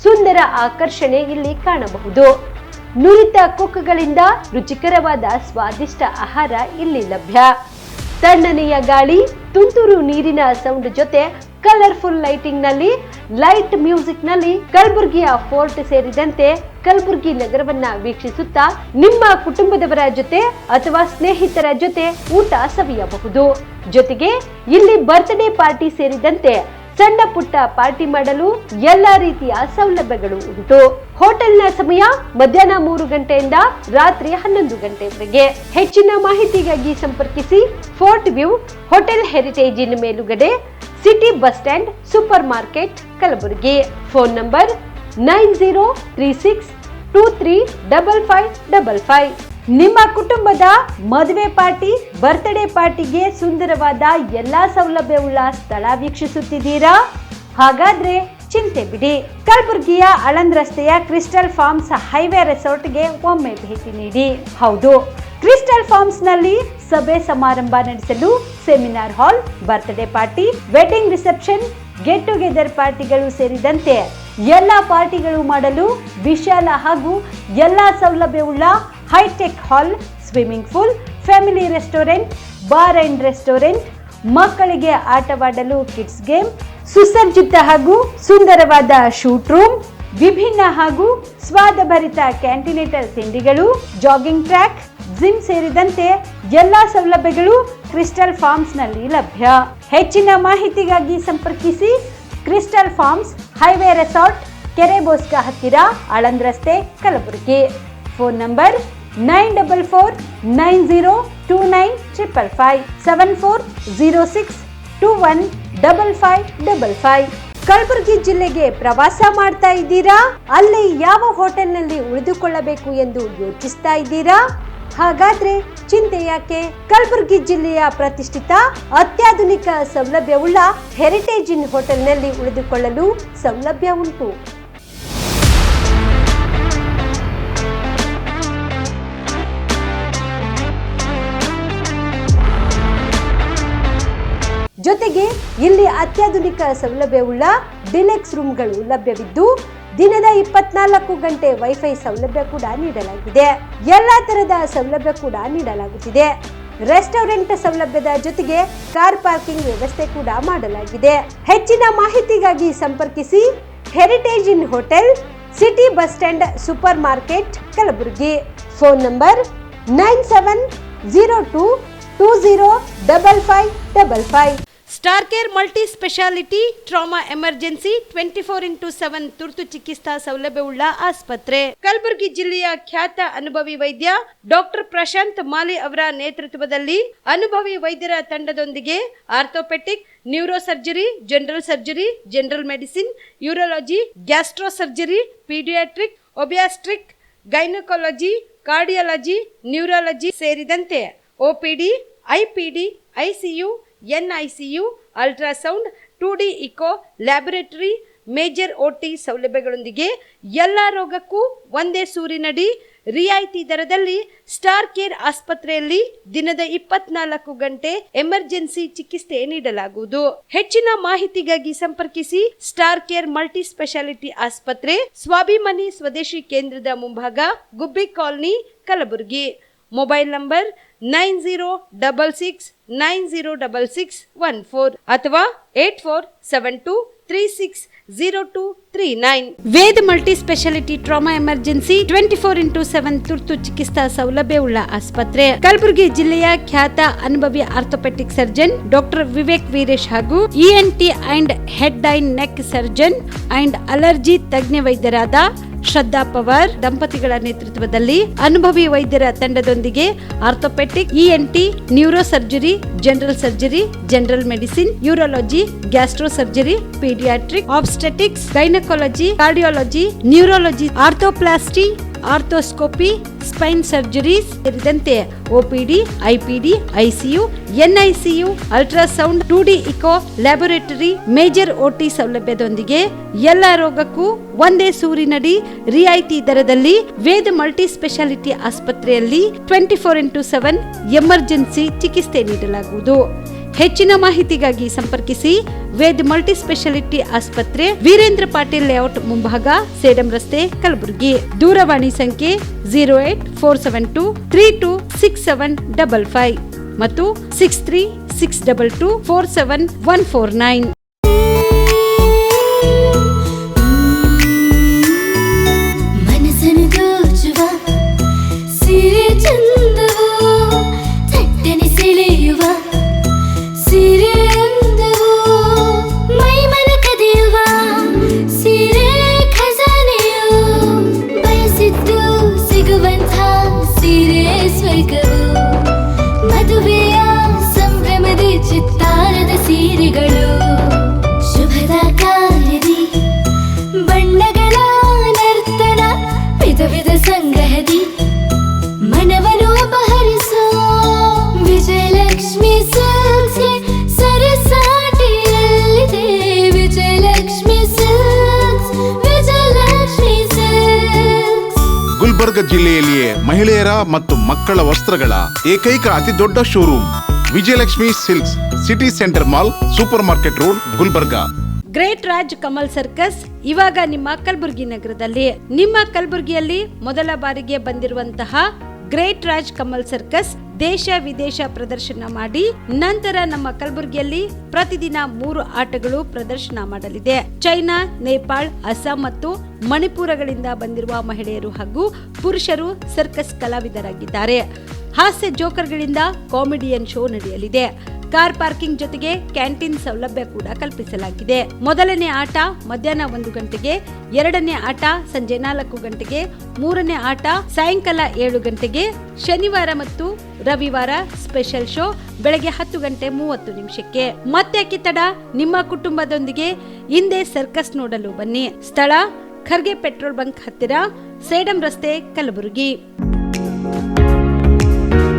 ಸುಂದರ ಆಕರ್ಷಣೆ ಇಲ್ಲಿ ಕಾಣಬಹುದು. ನುರಿತ ಕುಕ್ಗಳಿಂದ ರುಚಿಕರವಾದ ಸ್ವಾದಿಷ್ಟ ಆಹಾರ ಇಲ್ಲಿ ಲಭ್ಯ. ತಣ್ಣನೆಯ ಗಾಳಿ, ತುಂತುರು ನೀರಿನ ಸೌಂಡ್ ಜೊತೆ ಕಲರ್ಫುಲ್ ಲೈಟಿಂಗ್ ನಲ್ಲಿ, ಲೈಟ್ ಮ್ಯೂಸಿಕ್ ನಲ್ಲಿ ಕಲಬುರಗಿಯ ಫೋರ್ಟ್ ಸೇರಿದಂತೆ ಕಲಬುರಗಿ ನಗರವನ್ನ ವೀಕ್ಷಿಸುತ್ತಾ ನಿಮ್ಮ ಕುಟುಂಬದವರ ಜೊತೆ ಅಥವಾ ಸ್ನೇಹಿತರ ಜೊತೆ ಊಟ ಸವಿಯಬಹುದು. ಜೊತೆಗೆ ಇಲ್ಲಿ ಬರ್ತ್ಡೇ ಪಾರ್ಟಿ ಸೇರಿದಂತೆ ಸಣ್ಣ ಪುಟ್ಟ ಪಾರ್ಟಿ ಮಾಡಲು ಎಲ್ಲಾ ರೀತಿಯ ಸೌಲಭ್ಯಗಳು ಉಂಟು. ಹೋಟೆಲ್ನ ಸಮಯ ಮಧ್ಯಾಹ್ನ 3 ಗಂಟೆಯಿಂದ ರಾತ್ರಿ 11 ಗಂಟೆವರೆಗೆ. ಹೆಚ್ಚಿನ ಮಾಹಿತಿಗಾಗಿ ಸಂಪರ್ಕಿಸಿ ಫೋರ್ಟ್ ವ್ಯೂ ಹೋಟೆಲ್, ಹೆರಿಟೇಜ್ ಇನ್ ಮೇಲುಗಡೆ, city bus stand, super market, Kalaburagi. Phone number 9036235555. ನಿಮ್ಮ ಕುಟುಂಬದ ಮದುವೆ ಪಾರ್ಟಿ, ಬರ್ತ್ಡೇ ಪಾರ್ಟಿಗೆ ಸುಂದರವಾದ ಎಲ್ಲಾ ಸೌಲಭ್ಯವುಳ್ಳ ಸ್ಥಳ ವೀಕ್ಷಿಸುತ್ತಿದ್ದೀರಾ? ಹಾಗಾದ್ರೆ ಚಿಂತೆ ಬಿಡಿ. ಕಲಬುರಗಿಯ ಆಳಂದ್ ರಸ್ತೆಯ ಕ್ರಿಸ್ಟಲ್ ಫಾರ್ಮ್ಸ್ ಹೈವೇ ರೆಸಾರ್ಟ್ಗೆ ಒಮ್ಮೆ ಭೇಟಿ ನೀಡಿ. ಹೌದು, ಕ್ರಿಸ್ಟಲ್ ಫಾರ್ಮ್ಸ್ ನಲ್ಲಿ ಸಭೆ ಸಮಾರಂಭ ನಡೆಸಲು seminar hall, birthday party, wedding reception, get together ಪಾರ್ಟಿಗಳು ಸೇರಿದಂತೆ ಎಲ್ಲಾ ಪಾರ್ಟಿಗಳು ಮಾಡಲು ವಿಶಾಲ ಹಾಗೂ ಎಲ್ಲಾ ಸೌಲಭ್ಯವುಳ್ಳ hi-tech hall, swimming pool, family restaurant, bar and restaurant, ಮಕ್ಕಳಿಗೆ ಆಟವಾಡಲು ಕಿಡ್ಸ್ ಗೇಮ್, ಸುಸಜ್ಜಿತ ಹಾಗೂ ಸುಂದರವಾದ ಶೂಟ್ ರೂಮ್, ವಿಭಿನ್ನ ಹಾಗೂ ಸ್ವಾದಭರಿತ ಕ್ಯಾಂಟಿನೇಟರ್ ತಿಂಡಿಗಳು, ಜಾಗಿಂಗ್ ಟ್ರ್ಯಾಕ್, ಜಿಮ್ ಸೇರಿದಂತೆ ಎಲ್ಲಾ ಸೌಲಭ್ಯಗಳು ಕ್ರಿಸ್ಟಲ್ ಫಾರ್ಮ್ಸ್ ನಲ್ಲಿ ಲಭ್ಯ. ಹೆಚ್ಚಿನ ಮಾಹಿತಿಗಾಗಿ ಸಂಪರ್ಕಿಸಿ ಕ್ರಿಸ್ಟಲ್ ಫಾರ್ಮ್ಸ್ ಹೈವೇ ರೆಸಾರ್ಟ್, ಕೆರೆಬೋಸ್ಕ ಹತ್ತಿರ, ಆಳಂದ್ ರಸ್ತೆ, ಕಲಬುರಗಿ. Phone number 9490295555 7406215555. ಕಲಬುರಗಿ ಜಿಲ್ಲೆಗೆ ಪ್ರವಾಸ ಮಾಡ್ತಾ ಇದ್ದೀರಾ? ಅಲ್ಲಿ ಯಾವ ಹೋಟೆಲ್ನಲ್ಲಿ ಉಳಿದುಕೊಳ್ಳಬೇಕು ಎಂದು ಯೋಚಿಸ್ತಾ ಇದ್ದೀರಾ? ಹಾಗಾದ್ರೆ ಚಿಂತೆ ಯಾಕೆ? ಕಲಬುರಗಿ ಜಿಲ್ಲೆಯ ಪ್ರತಿಷ್ಠಿತ ಅತ್ಯಾಧುನಿಕ ಸೌಲಭ್ಯವುಳ್ಳ ಹೆರಿಟೇಜ್ ಇನ್ ಹೋಟೆಲ್ನಲ್ಲಿ ಉಳಿದುಕೊಳ್ಳಲು ಸೌಲಭ್ಯ ಉಂಟು. ಜೊತೆಗೆ ಇಲ್ಲಿ ಅತ್ಯಾಧುನಿಕ ಸೌಲಭ್ಯವುಳ್ಳ ಡಿಲೆಕ್ಸ್ ರೂಮ್ಗಳು ಲಭ್ಯವಿದ್ದು ದಿನದ 24 ಗಂಟೆ ವೈಫೈ ಸೌಲಭ್ಯ ಕೂಡ ನೀಡಲಾಗಿದೆ. ಎಲ್ಲಾ ತರಹದ ಸೌಲಭ್ಯ ಕೂಡ ನೀಡಲಾಗುತ್ತಿದೆ. ರೆಸ್ಟೋರೆಂಟ್ ಸೌಲಭ್ಯದ ಜೊತೆಗೆ ಕಾರ್ ಪಾರ್ಕಿಂಗ್ ವ್ಯವಸ್ಥೆ ಕೂಡ ಮಾಡಲಾಗಿದೆ. ಹೆಚ್ಚಿನ ಮಾಹಿತಿಗಾಗಿ ಸಂಪರ್ಕಿಸಿ heritage in hotel, city bus stand, super market, Kalaburagi. Phone number 9702205555. Star care multi speciality trauma emergency 24x7 ತುರ್ತು ಚಿಕಿತ್ಸಾ ಸೌಲಭ್ಯವುಳ್ಳ ಆಸ್ಪತ್ರೆ. ಕಲಬುರಗಿ ಜಿಲ್ಲೆಯ ಖ್ಯಾತ ಅನುಭವಿ ವೈದ್ಯ ಡಾಕ್ಟರ್ ಪ್ರಶಾಂತ್ ಮಾಲಿ ಅವರ ನೇತೃತ್ವದಲ್ಲಿ ಅನುಭವಿ ವೈದ್ಯರ ತಂಡದೊಂದಿಗೆ orthopaedic, neuro surgery, general surgery, general medicine, urology, gastro surgery, paediatric, obstetric, gynaecology, cardiology, neurology ಸೇರಿದಂತೆ OPD, IPD, ICU, NICU, ultrasound, 2D echo, laboratory, major OT ಸೌಲಭ್ಯಗಳೊಂದಿಗೆ ಎಲ್ಲ ರೋಗಕ್ಕೂ ಒಂದೇ ಸೂರಿನಡಿ ರಿಯಾಯಿತಿ ದರದಲ್ಲಿ ಸ್ಟಾರ್ ಕೇರ್ ಆಸ್ಪತ್ರೆಯಲ್ಲಿ ದಿನದ 24 ಗಂಟೆ ಎಮರ್ಜೆನ್ಸಿ ಚಿಕಿತ್ಸೆ ನೀಡಲಾಗುವುದು. ಹೆಚ್ಚಿನ ಮಾಹಿತಿಗಾಗಿ ಸಂಪರ್ಕಿಸಿ ಸ್ಟಾರ್ ಕೇರ್ ಮಲ್ಟಿ ಸ್ಪೆಷಾಲಿಟಿ ಆಸ್ಪತ್ರೆ, ಸ್ವಾಭಿಮಾನಿ ಸ್ವದೇಶಿ ಕೇಂದ್ರದ ಮುಂಭಾಗ, Gubbi colony, Kalaburagi. Mobile number 9066906614 ಅಥವಾ 8472360239. Veda multi speciality trauma emergency 24x7 ತುರ್ತು ಚಿಕಿತ್ಸಾ ಸೌಲಭ್ಯವುಳ್ಳ ಆಸ್ಪತ್ರೆ. ಕಲಬುರಗಿ ಜಿಲ್ಲೆಯ ಖ್ಯಾತ ಅನುಭವಿ orthopaedic surgeon doctor Vivek Veeresh ಹಾಗೂ ENT and head and neck surgeon and allergy ತಜ್ಞ ವೈದ್ಯರಾದ ಶ್ರದ್ಧಾ ಪವಾರ್ ದಂಪತಿಗಳ ನೇತೃತ್ವದಲ್ಲಿ ಅನುಭವಿ ವೈದ್ಯರ ತಂಡದೊಂದಿಗೆ orthopaedic, ENT, neuro surgery, general surgery, general medicine, urology, gastro surgery, paediatric, obstetrics, gynaecology, cardiology, neurology, arthroplasty, arthroscopy, spine surgeries ಸೇರಿದಂತೆ OPD, IPD, ICU, NICU, ultrasound, 2D echo, laboratory, major OT ಸೌಲಭ್ಯದೊಂದಿಗೆ ಎಲ್ಲ ರೋಗಕ್ಕೂ ಒಂದೇ ಸೂರಿನಡಿ ರಿಯಾಯಿತಿ ದರದಲ್ಲಿ ವೇದ ಮಲ್ಟಿ ಸ್ಪೆಷಾಲಿಟಿ ಆಸ್ಪತ್ರೆಯಲ್ಲಿ 24x7 emergency ಚಿಕಿತ್ಸೆ ನೀಡಲಾಗುವುದು. ಹೆಚ್ಚಿನ ಮಾಹಿತಿಗಾಗಿ ಸಂಪರ್ಕಿಸಿ ವೇದ್ ಮಲ್ಟಿ ಸ್ಪೆಷಾಲಿಟಿ ಆಸ್ಪತ್ರೆ, ವೀರೇಂದ್ರ ಪಾಟೀಲ್ ಲೇಔಟ್ ಮುಂಭಾಗ, ಸೇಡಂ ರಸ್ತೆ, ಕಲಬುರಗಿ. ದೂರವಾಣಿ ಸಂಖ್ಯೆ 08472326755 ಮತ್ತು 6362247149. ಮದುವೆಯ ಸಂಭ್ರಮದ ಚಿತ್ತಾರದ ಸೀರೆಗಳು ಗುಲ್ಬರ್ಗ ಜಿಲ್ಲೆಯಲ್ಲಿಯೇ ಮಹಿಳೆಯರ ಮತ್ತು ಮಕ್ಕಳ ವಸ್ತ್ರಗಳ ಏಕೈಕ ಅತಿ ದೊಡ್ಡ showroom Vijayalakshmi silks, city centre mall, super market road, Gulbarga. Great Raj Kamal circus ಇವಾಗ ನಿಮ್ಮ ಕಲಬುರಗಿ ನಗರದಲ್ಲಿ. ನಿಮ್ಮ ಕಲಬುರಗಿಯಲ್ಲಿ ಮೊದಲ ಬಾರಿಗೆ ಬಂದಿರುವಂತಹ ಗ್ರೇಟ್ ರಾಜ್ ಕಮಲ್ ಸರ್ಕಸ್ ದೇಶ ವಿದೇಶ ಪ್ರದರ್ಶನ ಮಾಡಿ ನಂತರ ನಮ್ಮ ಕಲಬುರಗಿಯಲ್ಲಿ ಪ್ರತಿದಿನ 3 ಆಟಗಳು ಪ್ರದರ್ಶನ ಮಾಡಲಿದೆ. ಚೈನಾ, ನೇಪಾಳ, ಅಸ್ಸಾಂ ಮತ್ತು ಮಣಿಪುರಗಳಿಂದ ಬಂದಿರುವ ಮಹಿಳೆಯರು ಹಾಗೂ ಪುರುಷರು ಸರ್ಕಸ್ ಕಲಾವಿದರಾಗಿದ್ದಾರೆ. ಹಾಸ್ಯ ಜೋಕರ್ಗಳಿಂದ ಕಾಮಿಡಿಯನ್ ಶೋ ನಡೆಯಲಿದೆ. ಕಾರ್ ಪಾರ್ಕಿಂಗ್ ಜೊತೆಗೆ ಕ್ಯಾಂಟೀನ್ ಸೌಲಭ್ಯ ಕೂಡ ಕಲ್ಪಿಸಲಾಗಿದೆ. ಮೊದಲನೇ ಆಟ ಮಧ್ಯಾಹ್ನ 1 ಗಂಟೆಗೆ, ಎರಡನೇ ಆಟ ಸಂಜೆ 4 ಗಂಟೆಗೆ, ಮೂರನೇ ಆಟ ಸಾಯಂಕಾಲ 7 ಗಂಟೆಗೆ. ಶನಿವಾರ ಮತ್ತು ರವಿವಾರ ಸ್ಪೆಷಲ್ ಶೋ ಬೆಳಗ್ಗೆ 10:30 ಮತ್ತೆ ಕಿತ್ತಡ, ನಿಮ್ಮ ಕುಟುಂಬದೊಂದಿಗೆ ಹಿಂದೆ ಸರ್ಕಸ್ ನೋಡಲು ಬನ್ನಿ. ಸ್ಥಳ ಖರ್ಗೆ ಪೆಟ್ರೋಲ್ ಬಂಕ್ ಹತ್ತಿರ, ಸೇಡಂ ರಸ್ತೆ, ಕಲಬುರಗಿ.